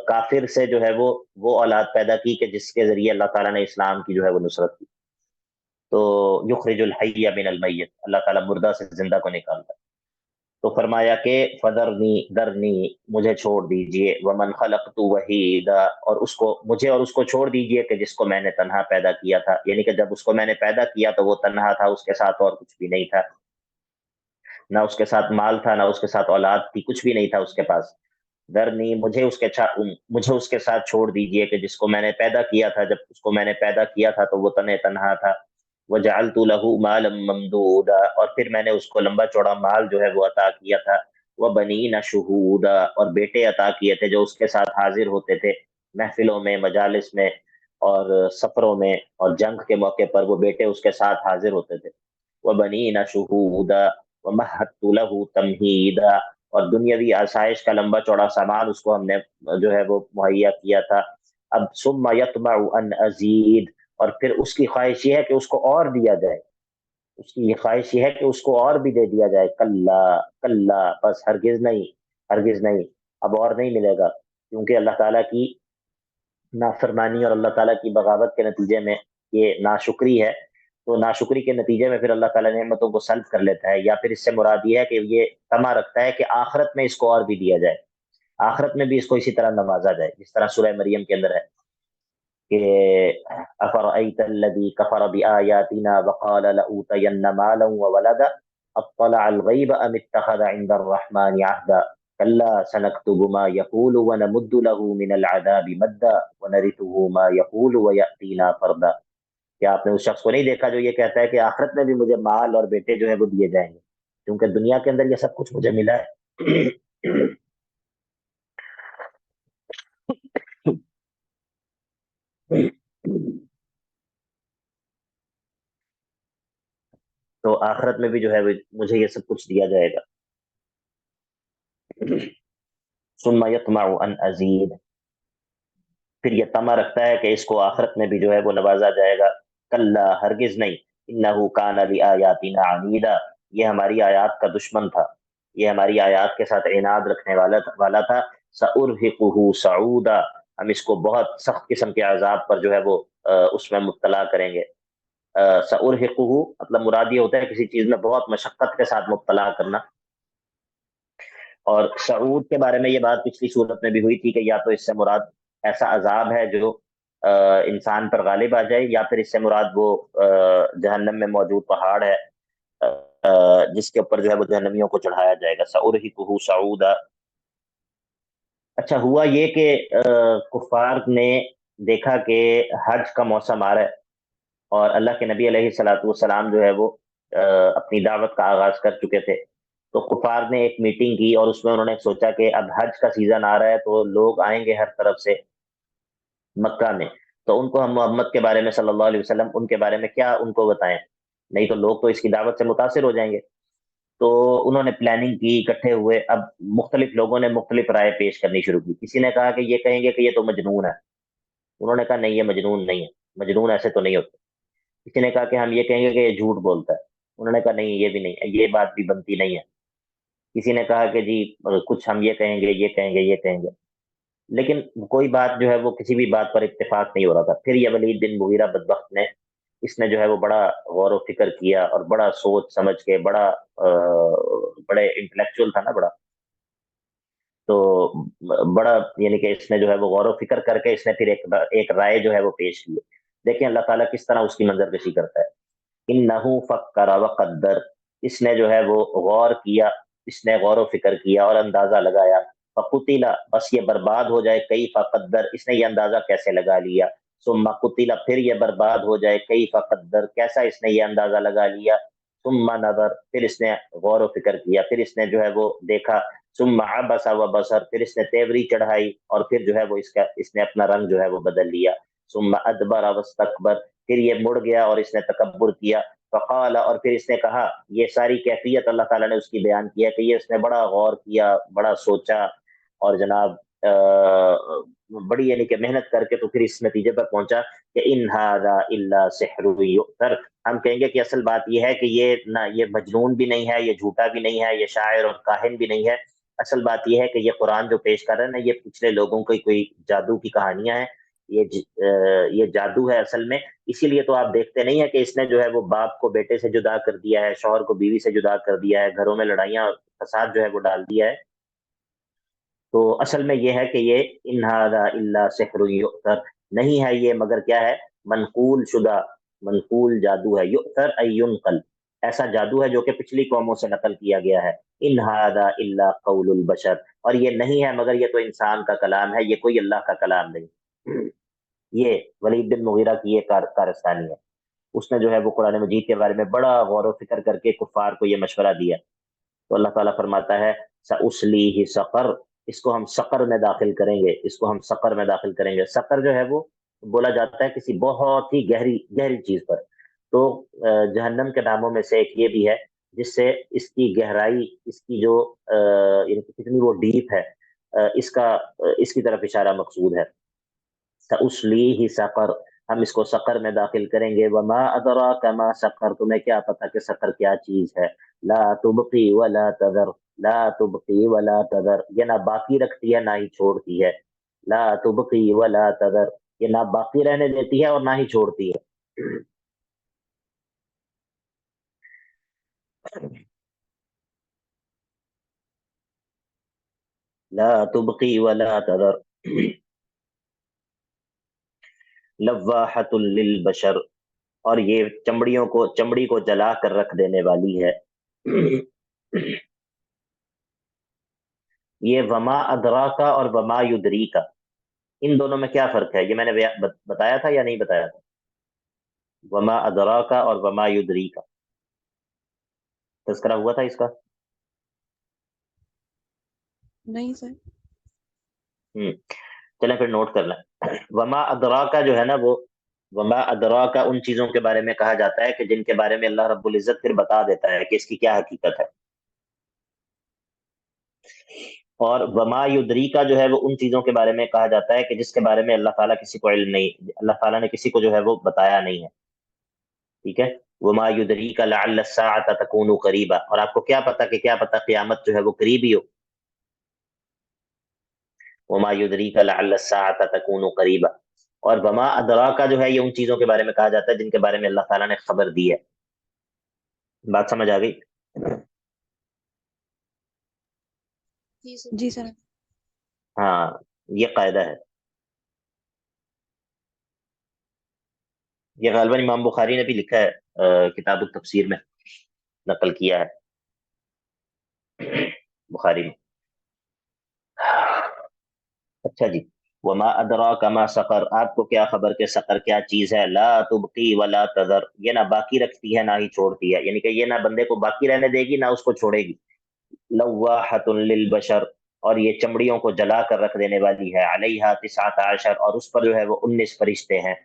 کافر سے جو ہے وہ اولاد پیدا کی کہ جس کے ذریعے اللہ تعالیٰ نے اسلام کی جو ہے وہ نصرت کی. تو یخرج الحی من المیت، اللہ تعالیٰ مردہ سے زندہ کو نکالتا ہے. تو فرمایا کہ درنی مجھے چھوڑ دیجئے، ومن خلقت وحیدا، اور مجھے اور اس کو چھوڑ دیجئے کہ جس کو میں نے تنہا پیدا کیا تھا. یعنی کہ جب اس کو میں نے پیدا کیا تو وہ تنہا تھا، اس کے ساتھ اور کچھ بھی نہیں تھا، نہ اس کے ساتھ مال تھا، نہ اس کے ساتھ اولاد تھی، کچھ بھی نہیں تھا اس کے پاس. درنی مجھے اس کے ساتھ چھوڑ دیجئے کہ جس کو میں نے پیدا کیا تھا، جب اس کو میں نے پیدا کیا تھا تو وہ تنہا تھا. وجعلت له مالا ممدودا، اور پھر میں نے اس کو لمبا چوڑا مال جو ہے وہ عطا کیا تھا. وبنین شہودا، اور بیٹے عطا کیے تھے جو اس کے ساتھ حاضر ہوتے تھے محفلوں میں، مجالس میں اور سفروں میں، اور جنگ کے موقع پر وہ بیٹے اس کے ساتھ حاضر ہوتے تھے. وبنین شہودا ومہدت له تمہیدا، اور دنیاوی آسائش کا لمبا چوڑا سامان اس کو ہم نے جو ہے وہ مہیا کیا تھا. اب ثم یطمع ان ازید، اور پھر اس کی خواہش یہ ہے کہ اس کو اور دیا جائے، اس کی یہ خواہش یہ ہے کہ اس کو اور بھی دے دیا جائے. کلا کلا، بس ہرگز نہیں، ہرگز نہیں، اب اور نہیں ملے گا. کیونکہ اللہ تعالیٰ کی نافرمانی اور اللہ تعالیٰ کی بغاوت کے نتیجے میں یہ ناشکری ہے، تو ناشکری کے نتیجے میں پھر اللہ تعالیٰ نعمتوں کو سلب کر لیتا ہے. یا پھر اس سے مراد یہ ہے کہ یہ طمع رکھتا ہے کہ آخرت میں اس کو اور بھی دیا جائے، آخرت میں بھی اس کو اسی طرح نوازا جائے، جس طرح سورہ مریم کے اندر ہے کہ افرأیت الذی کفر بآیاتنا وقال لأوتین مالا وولدا اطلع الغیب ام اتخذ عند الرحمن عہدا کلا سنکتب ما یقول ونمد له من العذاب مدا ونرثه ما یقول ویأتینا فردا. کیا آپ نے اس شخص کو نہیں دیکھا جو یہ کہتا ہے کہ آخرت میں بھی مجھے مال اور بیٹے جو ہے وہ دیے جائیں گے، کیونکہ دنیا کے اندر یہ سب کچھ مجھے ملا ہے. تو آخرت میں بھی جو ہے مجھے یہ سب کچھ دیا جائے گا. ثم یطمع ان ازید، پھر یہ طمع رکھتا ہے کہ اس کو آخرت میں بھی جو ہے وہ نوازا جائے گا. کلا، ہرگز نہیں، انہ کان لآیاتنا عنیدا، یہ ہماری آیات کا دشمن تھا، یہ ہماری آیات کے ساتھ عناد رکھنے والا تھا. سأرہقہ صعودا، ہم اس کو بہت سخت قسم کے عذاب پر جو ہے وہ اس میں مبتلا کریں گے. سأرہقہ مطلب مراد یہ ہوتا ہے کسی چیز میں بہت مشقت کے ساتھ مبتلا کرنا. اور صعود کے بارے میں یہ بات پچھلی صورت میں بھی ہوئی تھی کہ یا تو اس سے مراد ایسا عذاب ہے جو انسان پر غالب آ جائے، یا پھر اس سے مراد وہ جہنم میں موجود پہاڑ ہے جس کے اوپر جو ہے وہ جہنمیوں کو چڑھایا جائے گا. سأرہقہ صعودا. اچھا، ہوا یہ کہ کفار نے دیکھا کہ حج کا موسم آ رہا ہے اور اللہ کے نبی علیہ السلام جو ہے وہ اپنی دعوت کا آغاز کر چکے تھے. تو کفار نے ایک میٹنگ کی اور اس میں انہوں نے سوچا کہ اب حج کا سیزن آ رہا ہے تو لوگ آئیں گے ہر طرف سے مکہ میں، تو ان کو ہم محمد کے بارے میں صلی اللہ علیہ وسلم ان کے بارے میں کیا ان کو بتائیں، نہیں تو لوگ تو اس کی دعوت سے متاثر ہو جائیں گے. تو انہوں نے پلاننگ کی، اکٹھے ہوئے، اب مختلف لوگوں نے مختلف رائے پیش کرنی شروع کی. کسی نے کہا کہ یہ کہیں گے کہ یہ تو مجنون ہے، انہوں نے کہا نہیں، یہ مجنون نہیں ہے، مجنون ایسے تو نہیں ہوتے. کسی نے کہا کہ ہم یہ کہیں گے کہ یہ جھوٹ بولتا ہے، انہوں نے کہا نہیں، یہ بھی نہیں ہے، یہ بات بھی بنتی نہیں ہے. کسی نے کہا کہ جی کچھ ہم یہ کہیں گے، یہ کہیں گے، یہ کہیں گے، لیکن کوئی بات جو ہے وہ کسی بھی بات پر اتفاق نہیں ہو رہا تھا. پھر یہ ولید بن مغیرہ بدبخت نے، اس نے جو ہے وہ بڑا غور و فکر کیا اور بڑا سوچ سمجھ کے، بڑے انٹلیکچوئل تھا نا بڑا، تو بڑا یعنی کہ اس نے جو ہے وہ غور و فکر کر کے اس نے پھر ایک رائے جو ہے وہ پیش کی. دیکھیں اللہ تعالیٰ کس طرح اس کی منظر کشی کرتا ہے. انہو فکر وقدر، اس نے جو ہے وہ غور کیا، اس نے غور و فکر کیا اور اندازہ لگایا. فقتل، بس یہ برباد ہو جائے، کیف قدر، اس نے یہ اندازہ کیسے لگا لیا. ثم قتل، پھر یہ برباد ہو جائے، کیف قدر، کیسا اس نے یہ اندازہ لگا لیا. ثم نظر، پھر اس نے غور و فکر کیا، پھر اس نے جو ہے وہ دیکھا. ثم عبس وبصر، پھر اس نے تیوری چڑھائی اور پھر جو ہے وہ اس نے اپنا رنگ جو ہے وہ بدل لیا. ثم ادبر واستکبر، پھر یہ مڑ گیا اور اس نے تکبر کیا. فقال، اور پھر اس نے کہا، یہ ساری کیفیت اللہ تعالیٰ نے اس کی بیان کیا کہ یہ اس نے بڑا غور کیا، بڑا سوچا اور جناب بڑی یعنی کہ محنت کر کے تو پھر اس نتیجے پر پہنچا کہ ان ھذا الا سحر یؤثر. ہم کہیں گے کہ اصل بات یہ ہے کہ یہ نہ یہ مجنون بھی نہیں ہے، یہ جھوٹا بھی نہیں ہے، یہ شاعر اور کاہن بھی نہیں ہے. اصل بات یہ ہے کہ یہ قرآن جو پیش کر رہا ہے نا، یہ پچھلے لوگوں کی کوئی جادو کی کہانیاں ہیں، یہ جادو ہے اصل میں. اسی لیے تو آپ دیکھتے نہیں ہے کہ اس نے جو ہے وہ باپ کو بیٹے سے جدا کر دیا ہے، شوہر کو بیوی سے جدا کر دیا ہے، گھروں میں لڑائیاں فساد جو ہے وہ ڈال دیا ہے. تو اصل میں یہ ہے کہ یہ ان ھذا الا سحر یؤثر، نہیں ہے یہ مگر کیا ہے، منقول شدہ، منقول جادو ہے. یؤثر ای ینقل، ایسا جادو ہے جو کہ پچھلی قوموں سے نقل کیا گیا ہے. ان ھذا الا قول البشر، اور یہ نہیں ہے مگر یہ تو انسان کا کلام ہے، یہ کوئی اللہ کا کلام نہیں. یہ ولید بن مغیرہ کی یہ کارستانی ہے. اس نے جو ہے وہ قرآن مجید کے بارے میں بڑا غور و فکر کر کے کفار کو یہ مشورہ دیا. تو اللہ تعالیٰ فرماتا ہے سأصلیہ سقر، اس کو ہم سقر میں داخل کریں گے، اس کو ہم سقر میں داخل کریں گے. سقر جو ہے وہ بولا جاتا ہے کسی بہت ہی گہری چیز پر. تو جہنم کے ناموں میں سے ایک یہ بھی ہے جس سے اس کی گہرائی، اس کی جو یعنی کتنی وہ ڈیپ ہے، اس کی طرف اشارہ مقصود ہے. سأصلیہ سقر، ہم اس کو سقر میں داخل کریں گے. وما ادراک ما سقر، تمہیں کیا پتا کہ سقر کیا چیز ہے. لا تبقی ولا تذر، لا تبقی ولا تذر، یہ نہ باقی رکھتی ہے نہ ہی چھوڑتی ہے. لا تبقی ولا تذر، یہ نہ باقی رہنے دیتی ہے اور نہ ہی چھوڑتی ہے. لا تبقی ولا تذر لواحۃ للبشر، اور یہ چمڑی کو جلا کر رکھ دینے والی ہے. یہ وما ادراکا اور وما یدریکا، ان دونوں میں کیا فرق ہے؟ یہ میں نے بتایا تھا یا نہیں بتایا تھا؟ وما ادراکا اور وما یدریکا تذکرہ ہوا تھا اس کا؟ نہیں سر. چلیں پھر نوٹ کر لیں. وما ادراکا جو ہے نا، وہ وما ادراکا ان چیزوں کے بارے میں کہا جاتا ہے کہ جن کے بارے میں اللہ رب العزت پھر بتا دیتا ہے کہ اس کی کیا حقیقت ہے. اور وما یدریکا جو ہے وہ ان چیزوں کے بارے میں کہا جاتا ہے کہ جس کے بارے میں اللہ تعالیٰ کسی کو علم نہیں، اللہ تعالیٰ نے کسی کو جو ہے وہ بتایا نہیں ہے. ٹھیک ہے. وما یدریک لعل الساعۃ تکون قریبا، اور آپ کو کیا پتا کہ کیا پتا قیامت جو ہے وہ قریب ہی ہو. وما یدریک لعل الساعۃ تکون قریبا. اور وما ادراکا جو ہے یہ ان چیزوں کے بارے میں کہا جاتا ہے جن کے بارے میں اللہ تعالیٰ نے خبر دی ہے. بات سمجھ آ گئی؟ جی سر. ہاں، یہ قاعدہ ہے. یہ غالباً امام بخاری نے بھی لکھا ہے، کتاب التفسیر میں نقل کیا ہے بخاری میں. اچھا جی. وما ادراک ما سقر، آپ کو کیا خبر کہ سقر کیا چیز ہے. لا تبقی ولا تذر، یہ نہ باقی رکھتی ہے نہ ہی چھوڑتی ہے، یعنی کہ یہ نہ بندے کو باقی رہنے دے گی نہ اس کو چھوڑے گی. لواحۃ للبشر، اور یہ چمڑیوں کو جلا کر رکھ دینے والی ہے. علیہا 19، اور اس پر جو ہے وہ 19 فرشتے ہیں.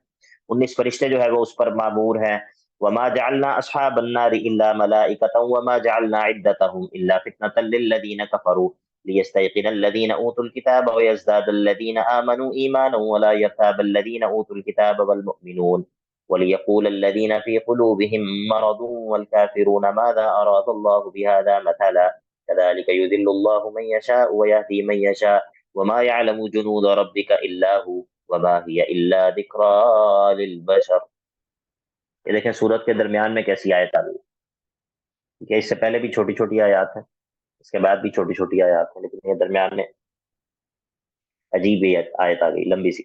19 فرشتے جو ہے وہ اس پر معمور ہیں. وما جعلنا اصحاب النار الا ملائکۃ وما جعلنا عدتهم الا فتنة للذین كفروا ليستيقن الذين اوتوا الكتاب ويزداد الذين آمنوا ایمانا ولا يرتاب الذين اوتوا الكتاب والمؤمنون وليقول الذين في قلوبهم مرض والكافرون ماذا أراد الله بهذا مثلا كذلك يذل الله من يشاء ويهدي من يشاء وما يعلم جنود ربك إلا هو وما هي إلا ذكرى للبشر. یہ دیکھیں سورت کے درمیان میں کیسی آیت آ گئی کہ اس سے پہلے بھی چھوٹی چھوٹی آیات ہیں، اس کے بعد بھی چھوٹی چھوٹی آیات ہیں، لیکن یہ درمیان میں عجیب آیت آ گئی لمبی سی.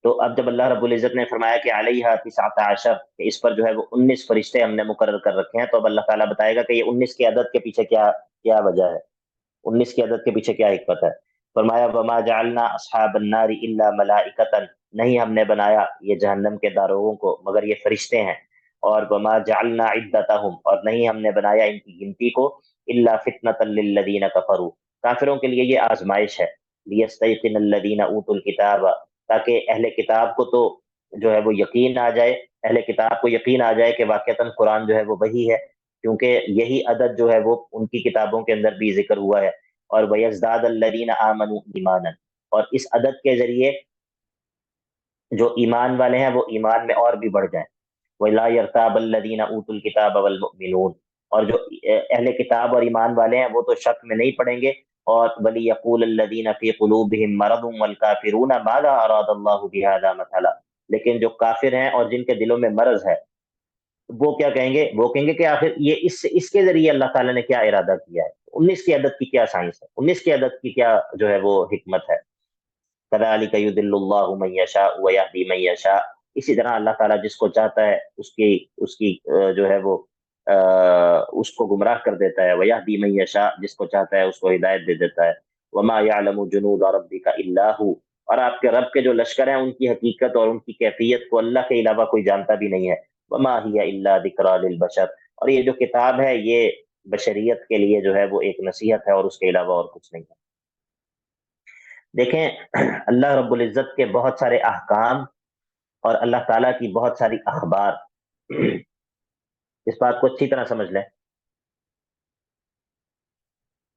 تو اب جب اللہ رب العزت نے فرمایا کہ علیہ 19 کہ اس پر جو ہے وہ 19 فرشتے ہم نے مقرر کر رکھے ہیں، تو اب اللہ تعالیٰ بتائے گا کہ یہ 19 کی عدد کے پیچھے کیا وجہ ہے، 19 کی عدد کے پیچھے کیا حکمت ہے. فرمایا وما جعلنا اصحاب النار الا ملائکۃ، نہیں ہم نے بنایا یہ جہنم کے داروغوں کو مگر یہ فرشتے ہیں، اور وما جعلنا عدتهم، اور نہیں ہم نے بنایا ان کی گنتی کو الا فتنۃ للذین کفروا، کافروں کے لیے یہ آزمائش ہے، لیستیقن الذین اوتوا الکتاب، تاکہ اہل کتاب کو تو جو ہے وہ یقین آ جائے، اہل کتاب کو یقین آ جائے کہ واقعتاً قرآن جو ہے وہ وحی ہے، کیونکہ یہی عدد جو ہے وہ ان کی کتابوں کے اندر بھی ذکر ہوا ہے. اور وَيَزْدَادَ الَّذِينَ آمَنُوا ایمانا، اور اس عدد کے ذریعے جو ایمان والے ہیں وہ ایمان میں اور بھی بڑھ جائیں. وَلَا يَرْتَابَ الَّذِينَ أُوتُوا الْكِتَابَ وَالْمُؤْمِنُونَ، اور جو اہل کتاب اور ایمان والے ہیں وہ تو شک میں نہیں پڑیں گے. اور وَلِيَقُولَ الَّذِينَ فِي قُلُوبِهِم مَّرَضٌ وَالْكَافِرُونَ مَاذَا أَرَادَ اللَّهُ بِهَذَا مَثَلًا، لیکن جو کافر ہیں اور جن کے دلوں میں مرض ہے وہ کیا کہیں گے، وہ کہیں گے کہ آخر یہ اس کے ذریعے اللہ تعالیٰ نے کیا ارادہ کیا ہے، 19 کی عدد کی کیا سائنس ہے، 19 کی عدد کی کیا جو ہے وہ حکمت ہے. كَذَلِكَ يُضِلُّ اللَّهُ مَن يَشَاءُ وَيَهْدِي مَن يَشَاءُ، اسی طرح اللہ تعالیٰ جس کو چاہتا ہے اس کی جو ہے وہ اس کو گمراہ کر دیتا ہے، وَيَهْدِي مَن يَشَاءُ جس کو چاہتا ہے اس کو ہدایت دے دیتا ہے. وَمَا يَعْلَمُ جُنُودَ رَبِّكَ إِلَّا هُوَ، اور آپ کے رب کے جو لشکر ہیں ان کی حقیقت اور ان کی کیفیت کو اللہ کے علاوہ کوئی جانتا بھی نہیں ہے. وَمَا هِيَ إِلَّا ذِكْرَىٰ لِلْبَشَرِ، اور یہ جو کتاب ہے یہ بشریت کے لیے جو ہے وہ ایک نصیحت ہے اور اس کے علاوہ اور کچھ نہیں ہے. دیکھیں اللہ رب العزت کے بہت سارے احکام اور اللہ تعالیٰ کی بہت ساری اخبار، اس بات کو اچھی طرح سمجھ لیں.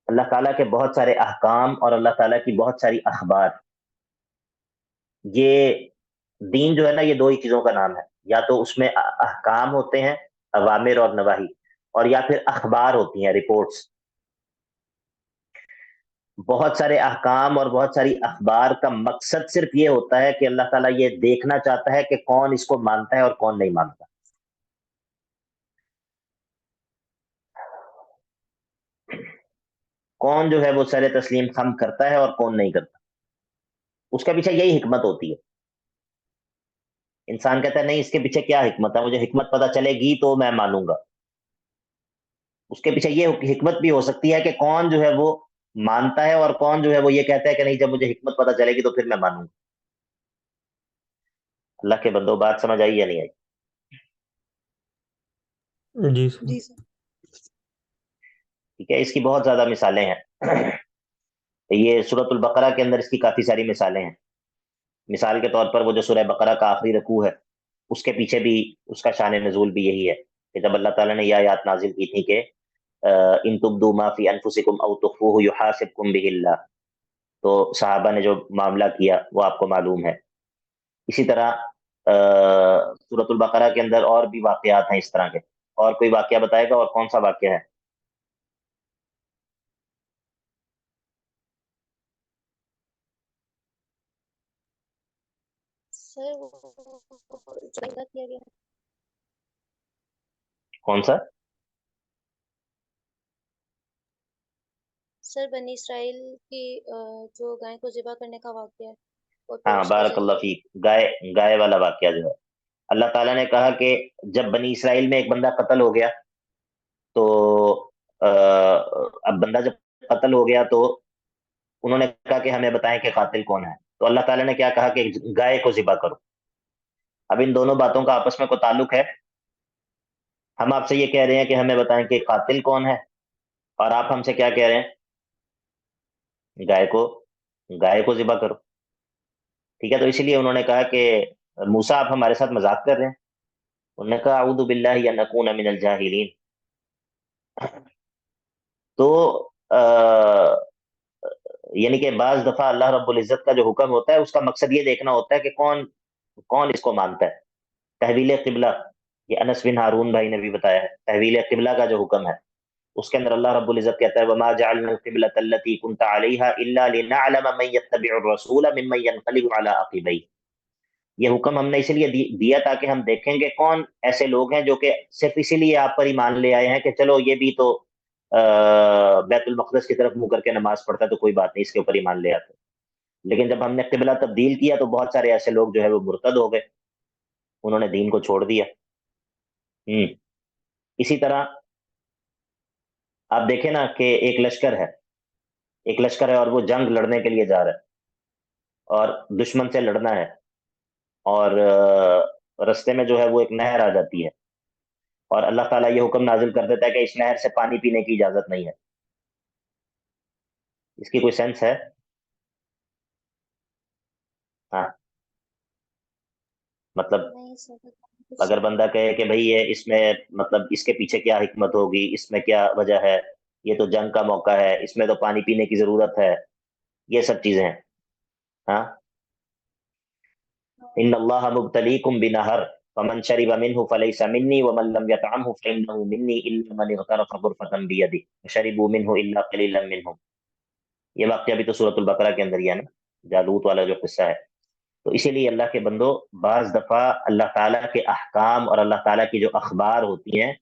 اللہ تعالیٰ کے بہت سارے احکام اور اللہ تعالیٰ کی بہت ساری اخبار، یہ دین جو ہے نا یہ دو ہی چیزوں کا نام ہے، یا تو اس میں احکام ہوتے ہیں اوامر اور نواہی، اور یا پھر اخبار ہوتی ہیں رپورٹس. بہت سارے احکام اور بہت ساری اخبار کا مقصد صرف یہ ہوتا ہے کہ اللہ تعالیٰ یہ دیکھنا چاہتا ہے کہ کون اس کو مانتا ہے اور کون نہیں مانتا. کون جو ہے وہ سر تسلیم خم کرتا ہے اور کون نہیں کرتا، اس کے پیچھے یہی حکمت ہوتی ہے. انسان کہتا ہے نہیں اس کے پیچھے کیا حکمت ہے، مجھے حکمت پتہ چلے گی تو میں مانوں گا. اس کے پیچھے یہ حکمت بھی ہو سکتی ہے کہ کون جو ہے وہ مانتا ہے اور کون جو ہے وہ یہ کہتا ہے کہ نہیں جب مجھے حکمت پتہ چلے گی تو پھر میں مانوں گا. اللہ کے بندو بات سمجھ آئی یا نہیں آئی؟ جی سر. جی سر. ٹھیک ہے، اس کی بہت زیادہ مثالیں ہیں. یہ سورۃ البقرہ کے اندر اس کی کافی ساری مثالیں ہیں. مثال کے طور پر وہ جو سورہ بقرہ کا آخری رکوع ہے اس کے پیچھے بھی اس کا شان نزول بھی یہی ہے کہ جب اللہ تعالیٰ نے یہ آیات نازل کی تھی کہ ان تبدوا ما فی انفسکم او تخفوہ یحاسبکم بہ اللہ، تو صحابہ نے جو معاملہ کیا وہ آپ کو معلوم ہے. اسی طرح سورۃ البقرہ کے اندر اور بھی واقعات ہیں اس طرح کے. اور کوئی واقعہ بتائے گا، اور کون سا واقعہ ہے؟ سر جو کیا گیا کون سا؟ سر بنی اسرائیل کی جو گائے کو ذبح کرنے کا واقعہ ہے. ہاں بارک اللہ فیک، گائے والا واقعہ جو ہے اللہ تعالیٰ نے کہا کہ جب بنی اسرائیل میں ایک بندہ قتل ہو گیا تو اب بندہ جب قتل ہو گیا تو انہوں نے کہا کہ ہمیں بتائیں کہ قاتل کون ہے. تو اللہ تعالیٰ نے کیا کہا کہ گائے کو ذبح کرو. اب ان دونوں باتوں کا آپس میں کوئی تعلق ہے؟ ہم آپ سے یہ کہہ رہے ہیں کہ ہمیں بتائیں کہ قاتل کون ہے، اور آپ ہم سے کیا کہہ رہے ہیں؟ گائے کو ذبح کرو. ٹھیک ہے، تو اسی لیے انہوں نے کہا کہ موسیٰ آپ ہمارے ساتھ مذاق کر رہے ہیں. انہوں نے کہا اعوذ باللہ ان اکون من الجاہلین. تو یعنی کہ بعض دفعہ اللہ رب العزت کا جو حکم ہوتا ہے اس کا مقصد یہ دیکھنا ہوتا ہے کہ کون اس کو مانتا ہے. تحویل قبلہ، یہ انس بن ہارون بھائی نے بھی بتایا ہے، تحویل قبلہ کا جو حکم ہے اس کے اندر اللہ رب العزت کہتا ہے وما جعلنا القبلة التي كنت عليها الا لنعلم من يتبع الرسول ممن ينقلب على عقبيه. یہ حکم ہم نے اس لیے دیا تاکہ ہم دیکھیں گے کون ایسے لوگ ہیں جو کہ صرف اسی لیے آپ پر ایمان لے آئے ہیں کہ چلو یہ بھی تو بیت المقدس کی طرف منہ کر کے نماز پڑھتا ہے تو کوئی بات نہیں، اس کے اوپر ایمان لے آتے. لیکن جب ہم نے قبلہ تبدیل کیا تو بہت سارے ایسے لوگ جو ہے وہ مرتد ہو گئے، انہوں نے دین کو چھوڑ دیا. اسی طرح آپ دیکھیں نا کہ ایک لشکر ہے اور وہ جنگ لڑنے کے لیے جا رہا ہے اور دشمن سے لڑنا ہے، اور رستے میں جو ہے وہ ایک نہر آ جاتی ہے اور اللہ تعالیٰ یہ حکم نازل کر دیتا ہے کہ اس نہر سے پانی پینے کی اجازت نہیں ہے. اس کی کوئی سینس ہے؟ ہاں، مطلب اگر بندہ کہے کہ بھئی یہ اس میں مطلب اس کے پیچھے کیا حکمت ہوگی، اس میں کیا وجہ ہے، یہ تو جنگ کا موقع ہے، اس میں تو پانی پینے کی ضرورت ہے، یہ سب چیزیں ہیں. ہاں، ان اللہ مبتلیکم بنہر فمن شرب منه فليس مني ومن لم يطعمه فإنه مني إلا من اغترف غرفة بيده وشربوا منه إلا قليلا منهم. یہ واقعہ بھی تو سورۃ البقرہ کے اندر ہی ہے نا، جالوت والا جو قصہ ہے. تو اسی لیے اللہ کے بندو بعض دفعہ اللہ تعالیٰ کے احکام اور اللہ تعالیٰ کی جو اخبار ہوتی ہیں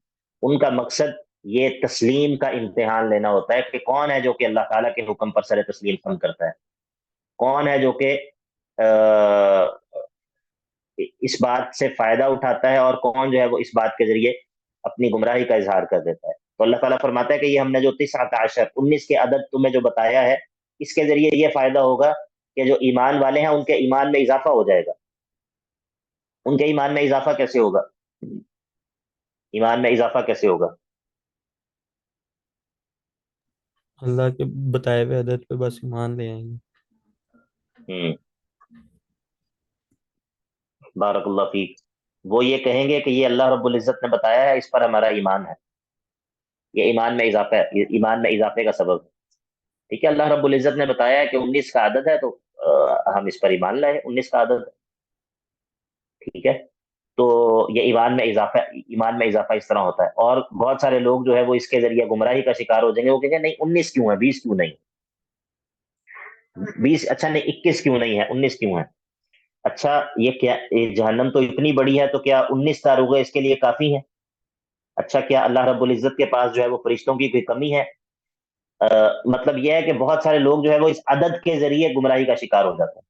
ان کا مقصد یہ تسلیم کا امتحان لینا ہوتا ہے کہ کون ہے جو کہ اللہ تعالیٰ کے حکم پر سر تسلیم خم کرتا ہے، کون ہے جو کہ اس بات سے فائدہ اٹھاتا ہے اور کون جو ہے وہ اس بات کے ذریعے اپنی گمراہی کا اظہار کر دیتا ہے. تو اللہ تعالیٰ فرماتا ہے کہ یہ ہم نے جو 19 کے عدد تمہیں جو بتایا ہے اس کے ذریعے یہ فائدہ ہوگا کہ جو ایمان والے ہیں ان کے ایمان میں اضافہ ہو جائے گا. ان کے ایمان میں اضافہ کیسے ہوگا؟ ایمان میں اضافہ کیسے ہوگا؟ اللہ کے بتائے ہوئے عدد پہ بس ایمان لے آئیں گے. بارک اللہ فیک. وہ یہ کہیں گے کہ یہ اللہ رب العزت نے بتایا ہے، اس پر ہمارا ایمان ہے، یہ ایمان میں اضافہ ہے، یہ ایمان میں اضافے کا سبب ہے. ٹھیک ہے، اللہ رب العزت نے بتایا ہے کہ 19 کا عدد ہے تو ہم اس پر ایمان لائے، 19 کا عدد ہے. ٹھیک ہے، تو یہ ایمان میں اضافہ اس طرح ہوتا ہے. اور بہت سارے لوگ جو ہے وہ اس کے ذریعے گمراہی کا شکار ہو جائیں گے. وہ کہیں گے نہیں 19 کیوں ہے، 20 کیوں نہیں، 20 اچھا نہیں 21 کیوں نہیں ہے، 19 کیوں ہے. اچھا یہ کیا جہنم تو اتنی بڑی ہے تو کیا 19 داروغے اس کے لیے کافی ہیں؟ اچھا کیا اللہ رب العزت کے پاس جو ہے وہ فرشتوں کی کوئی کمی ہے؟ مطلب یہ ہے کہ بہت سارے لوگ جو ہے وہ اس عدد کے ذریعے گمراہی کا شکار ہو جاتے ہیں.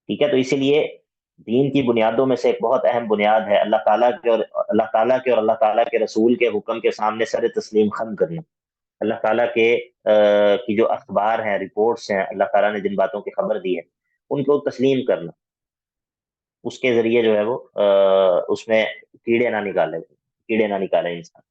ٹھیک ہے، تو اسی لیے دین کی بنیادوں میں سے ایک بہت اہم بنیاد ہے اللہ تعالیٰ کے اور اللہ تعالیٰ کے رسول کے حکم کے سامنے سر تسلیم خم کرنا. اللہ تعالیٰ کے کی جو اخبار ہیں، رپورٹس ہیں، اللہ تعالیٰ نے جن باتوں کی خبر دی ہے ان کو تسلیم کرنا، اس کے ذریعے جو ہے وہ اس میں کیڑے نہ نکالے انسان.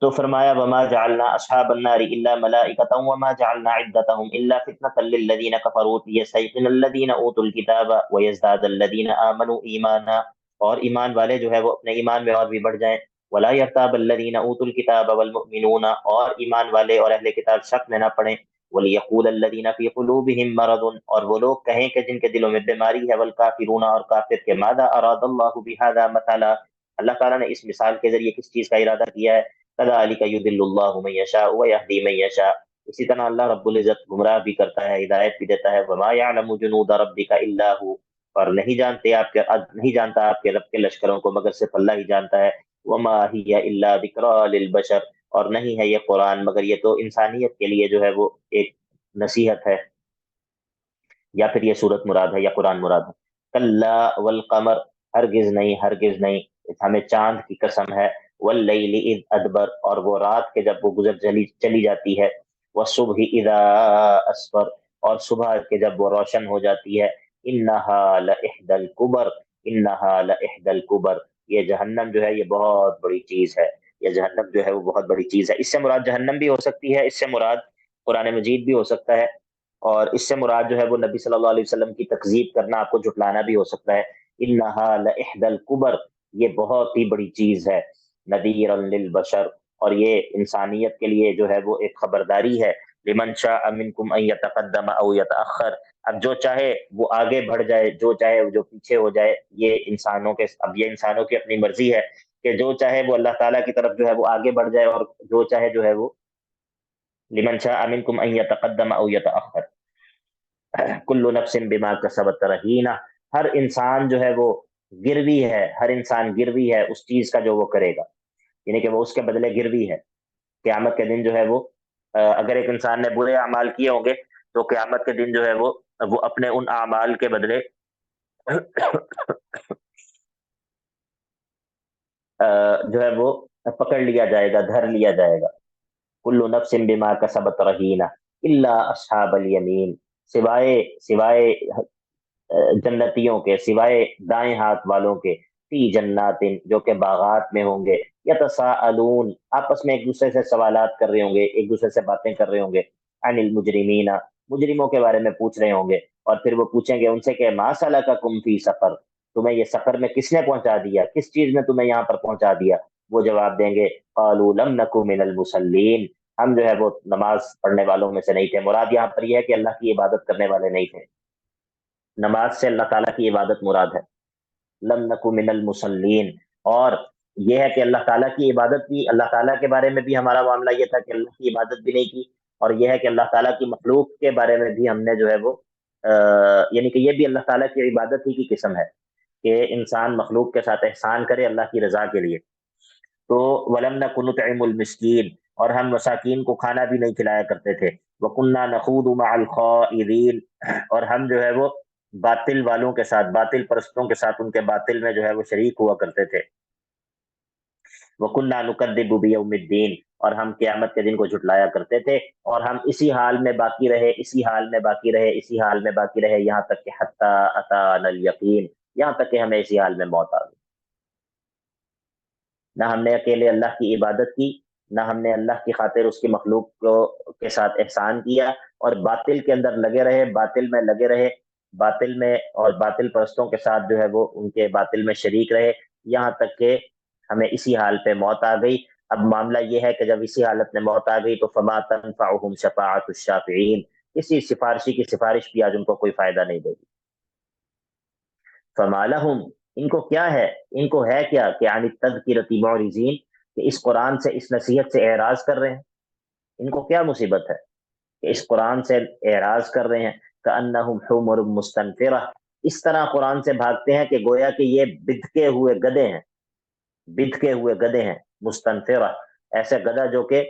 تو فرمایا وما جعلنا اصحاب النار الا ملائکۃ وما جعلنا عدتهم الا فتنة للذین کفروا لیستيقن الذین اوتوا الکتاب ویزداد الذین آمنوا ایمانا. اور ایمان والے جو ہے وہ اپنے ایمان میں اور بھی بڑھ جائیں. ولا يرتاب الذین اوتوا الکتاب والمؤمنون، اور ایمان والے اور اہل کتاب شک میں نہ پڑیں. ولیقول الذین فی قلوبهم مرض، اور وہ لوگ کہیں کہ جن کے دلوں میں بیماری ہے. والکافرون، اور کافر کے ماذا اراد اللہ بہذا مثلا، اللہ تعالیٰ نے اس مثال کے ذریعے کس چیز کا ارادہ کیا ہے؟ كذلك يضل الله من يشاء ويهدي من يشاء. اسی طرح اللہ رب العزت گمراہ بھی کرتا ہے، ہدایت بھی دیتا ہے. وما يعلم جنود ربك الا هو، اور نہیں جانتا آپ کے رب کے لشکروں کو مگر صرف اللہ ہی جانتا ہے. وما هي الا ذکریٰ للبشر، اور نہیں ہے یہ قرآن مگر یہ تو انسانیت کے لیے جو ہے وہ ایک نصیحت ہے. یا پھر یہ سورت مراد ہے یا قرآن مراد ہے. کلا والقمر، ہرگز نہیں، ہمیں چاند کی قسم ہے. واللیل اذ ادبر، اور وہ رات کے جب وہ گزر چلی جاتی ہے. والصبح اذا اسفر، اور صبح کے جب وہ روشن ہو جاتی ہے. انہا لإحدى الکبر، یہ جہنم جو ہے یہ بہت بڑی چیز ہے، یہ جہنم جو ہے وہ بہت بڑی چیز ہے. اس سے مراد جہنم بھی ہو سکتی ہے، اس سے مراد قرآن مجید بھی ہو سکتا ہے، اور اس سے مراد جو ہے وہ نبی صلی اللہ علیہ وسلم کی تکذیب کرنا، آپ کو جھٹلانا بھی ہو سکتا ہے. انہا لإحدى الکبر، یہ بہت ہی بڑی چیز ہے، نذیرا للبشر، اور یہ انسانیت کے لیے جو ہے وہ ایک خبرداری ہے، لمن شاء منکم ان یتقدم او یتأخر، اب جو چاہے وہ آگے بڑھ جائے، جو چاہے جو پیچھے ہو جائے، یہ انسانوں کی اپنی مرضی ہے کہ جو چاہے وہ اللہ تعالیٰ کی طرف جو ہے وہ آگے بڑھ جائے، اور جو چاہے جو ہے وہ لمن شاء منکم ان یتقدم او یتأخر، کل نفس بما کسبت رہینہ، ہر انسان جو ہے وہ گروی ہے، ہر انسان گروی ہے اس چیز کا جو وہ کرے گا، یعنی کہ وہ اس کے بدلے گروی ہے۔ قیامت کے دن جو ہے وہ اگر ایک انسان نے برے اعمال کیے ہوں گے تو قیامت کے دن جو ہے وہ اپنے ان اعمال کے بدلے جو ہے وہ پکڑ لیا جائے گا، دھر لیا جائے گا۔ کل نفس بما کسبت رہینہ الا اصحاب الیمین، سوائے جنتیوں کے، سوائے دائیں ہاتھ والوں کے، فی جنات، جو کہ باغات میں ہوں گے، یتساءلون، آپس میں ایک دوسرے سے سوالات کر رہے ہوں گے، ایک دوسرے سے باتیں کر رہے ہوں گے، عن المجرمین، مجرموں کے بارے میں پوچھ رہے ہوں گے، اور پھر وہ پوچھیں گے ان سے کہ ما سلککم فی سقر، تمہیں یہ سقر میں کس نے پہنچا دیا، کس چیز نے تمہیں یہاں پر پہنچا دیا؟ وہ جواب دیں گے قالوا لم نکو من المصلین، ہم جو ہے وہ نماز پڑھنے والوں میں سے نہیں تھے۔ مراد یہاں پر یہ ہے کہ اللہ کی عبادت کرنے والے نہیں تھے، نماز سے اللہ تعالیٰ کی عبادت مراد ہے، لم نکو من المصلین، اور یہ ہے کہ اللہ تعالیٰ کی عبادت بھی، اللہ تعالیٰ کے بارے میں بھی ہمارا معاملہ یہ تھا کہ اللہ کی عبادت بھی نہیں کی، اور یہ ہے کہ اللہ تعالیٰ کی مخلوق کے بارے میں بھی ہم نے جو ہے وہ یعنی کہ یہ بھی اللہ تعالیٰ کی عبادت ہی کی قسم ہے کہ انسان مخلوق کے ساتھ احسان کرے اللہ کی رضا کے لیے۔ تو ولم نکن نطعم المسکین، اور ہم مساکین کو کھانا بھی نہیں کھلایا کرتے تھے، وکنا نخوض مع الخائضین، اور ہم جو ہے وہ باطل والوں کے ساتھ، باطل پرستوں کے ساتھ ان کے باطل میں جو ہے وہ شریک ہوا کرتے تھے، وَكُنَّا نُكَذِّبُ بِيَوْمِ الدِّينِ، اور ہم قیامت کے دن کو جھٹلایا کرتے تھے، اور ہم اسی حال میں باقی رہے، اسی حال میں باقی رہے، اسی حال میں باقی رہے، یہاں تک کہ حتیٰ أَتَانَا الْيَقِينُ، یہاں تک کہ ہمیں اسی حال میں موت آ گئی۔ نہ ہم نے اکیلے اللہ کی عبادت کی، نہ ہم نے اللہ کی خاطر اس کی مخلوق کے ساتھ احسان کیا، اور باطل کے اندر لگے رہے، باطل میں لگے رہے، باطل میں اور باطل پرستوں کے ساتھ جو ہے وہ ان کے باطل میں شریک رہے، یہاں تک کہ ہمیں اسی حال پہ موت آ گئی۔ اب معاملہ یہ ہے کہ جب اسی حالت میں موت آ گئی تو فما تنفعهم شفاعت الشافعین، کسی سفارشی کی سفارش بھی آج ان کو کوئی فائدہ نہیں دے گی۔ فما لهم، ان کو کیا ہے، ان کو ہے کیا کہ عن التذکرۃ معرضین، کہ اس قرآن سے، اس نصیحت سے اعراض کر رہے ہیں، ان کو کیا مصیبت ہے کہ اس قرآن سے اعراض کر رہے ہیں، کأنہم حمر مستنفرہ، اس طرح قرآن سے بھاگتے ہیں کہ گویا کہ یہ بدکے ہوئے گدھے ہیں، بدکے ہوئے گدھے ہیں، مستنفرہ، ایسے گدھا جو کہ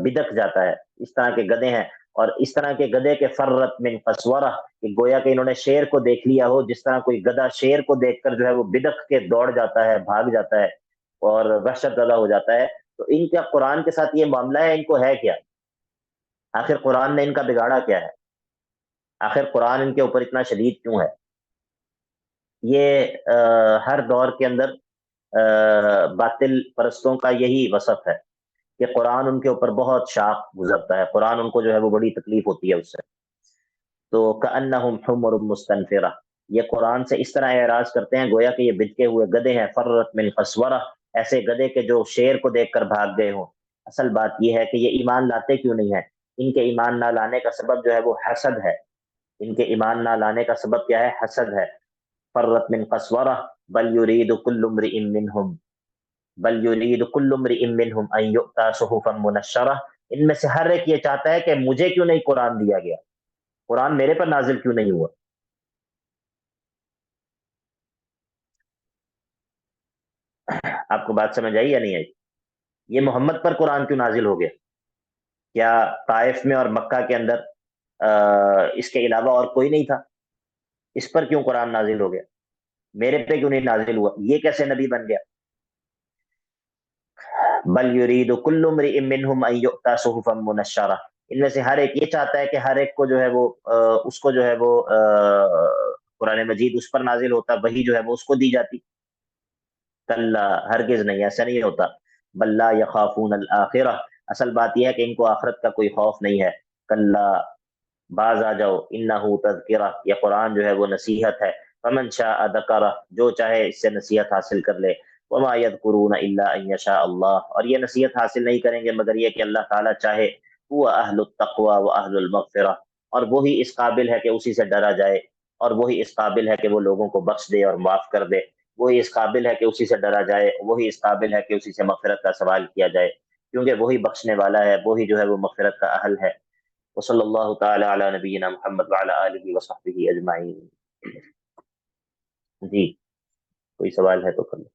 بدک جاتا ہے، اس طرح کے گدھے ہیں، اور اس طرح کے گدھے کے فرت من قسورہ، کہ گویا کہ انہوں نے شیر کو دیکھ لیا ہو، جس طرح کوئی گدھا شیر کو دیکھ کر جو ہے وہ بدک کے دوڑ جاتا ہے، بھاگ جاتا ہے اور وحشت زدہ ہو جاتا ہے، تو ان کا قرآن کے ساتھ یہ معاملہ ہے، ان کو ہے کیا؟ آخر قرآن نے ان کا بگاڑا کیا ہے؟ آخر قرآن ان کے اوپر اتنا شدید کیوں ہے؟ یہ ہر دور کے اندر باطل پرستوں کا یہی وصف ہے کہ قرآن ان کے اوپر بہت شاق گزرتا ہے، قرآن ان کو جو ہے وہ بڑی تکلیف ہوتی ہے اس سے۔ تو کأنہم حمر مستنفرہ، یہ قرآن سے اس طرح اعراض کرتے ہیں گویا کہ یہ بدکے ہوئے گدھے ہیں، فرت من قسورہ، ایسے گدھے کے جو شیر کو دیکھ کر بھاگ گئے ہوں۔ اصل بات یہ ہے کہ یہ ایمان لاتے کیوں نہیں ہیں؟ ان کے ایمان نہ لانے کا سبب جو ہے وہ حسد ہے، ان کے ایمان نہ لانے کا سبب کیا ہے؟ حسد ہے۔ فرت من قسورہ بل یرید کل امرئ منہم، بل یرید کل امرئ منہم ان یؤتی صحفا منشرہ، ان میں سے ہر ایک یہ چاہتا ہے کہ مجھے کیوں نہیں قرآن دیا گیا، قرآن میرے پر نازل کیوں نہیں ہوا؟ آپ کو بات سمجھ آئی یا نہیں آئی؟ یہ محمد پر قرآن کیوں نازل ہو گیا؟ کیا طائف میں اور مکہ کے اندر اس کے علاوہ اور کوئی نہیں تھا؟ اس پر کیوں قرآن نازل ہو گیا؟ میرے پہ کیوں نہیں نازل ہوا؟ یہ کیسے نبی بن گیا؟ بل یرید کل امرئ منہم ان یؤتی صحفا منشرہ، ان میں سے ہر ایک یہ چاہتا ہے کہ ہر ایک کو جو ہے وہ اس کو جو ہے وہ قرآن مجید اس پر نازل ہوتا، وہی جو ہے وہ اس کو دی جاتی۔ کلا، ہرگز نہیں، ایسا نہیں ہوتا۔ بل لا یخافون الآخرہ، اصل بات یہ ہے کہ ان کو آخرت کا کوئی خوف نہیں ہے۔ کلا، باز آ جاؤ، انہ تذکرہ، یہ قرآن جو ہے وہ نصیحت ہے۔ فمن شاء ذکرہ، جو چاہے اس سے نصیحت حاصل کر لے، وما یذکرون الا ان یشاء اللہ، اور یہ نصیحت حاصل نہیں کریں گے مگر یہ کہ اللہ تعالیٰ چاہے، هو اہل التقوی و اہل المغفرہ، اور وہی اس قابل ہے کہ اسی سے ڈرا جائے، اور وہی اس قابل ہے کہ وہ لوگوں کو بخش دے اور معاف کر دے، وہی اس قابل ہے کہ اسی سے ڈرا جائے، وہی اس قابل ہے کہ اسی سے مغفرت کا سوال کیا جائے، کیونکہ وہی بخشنے والا ہے، وہی جو ہے وہ مغفرت کا اہل ہے۔ وصلی اللہ تعالی علی نبینا محمد وعلی آلہ وصحبہ اجمعین۔ جی کوئی سوال ہے تو کر لیں۔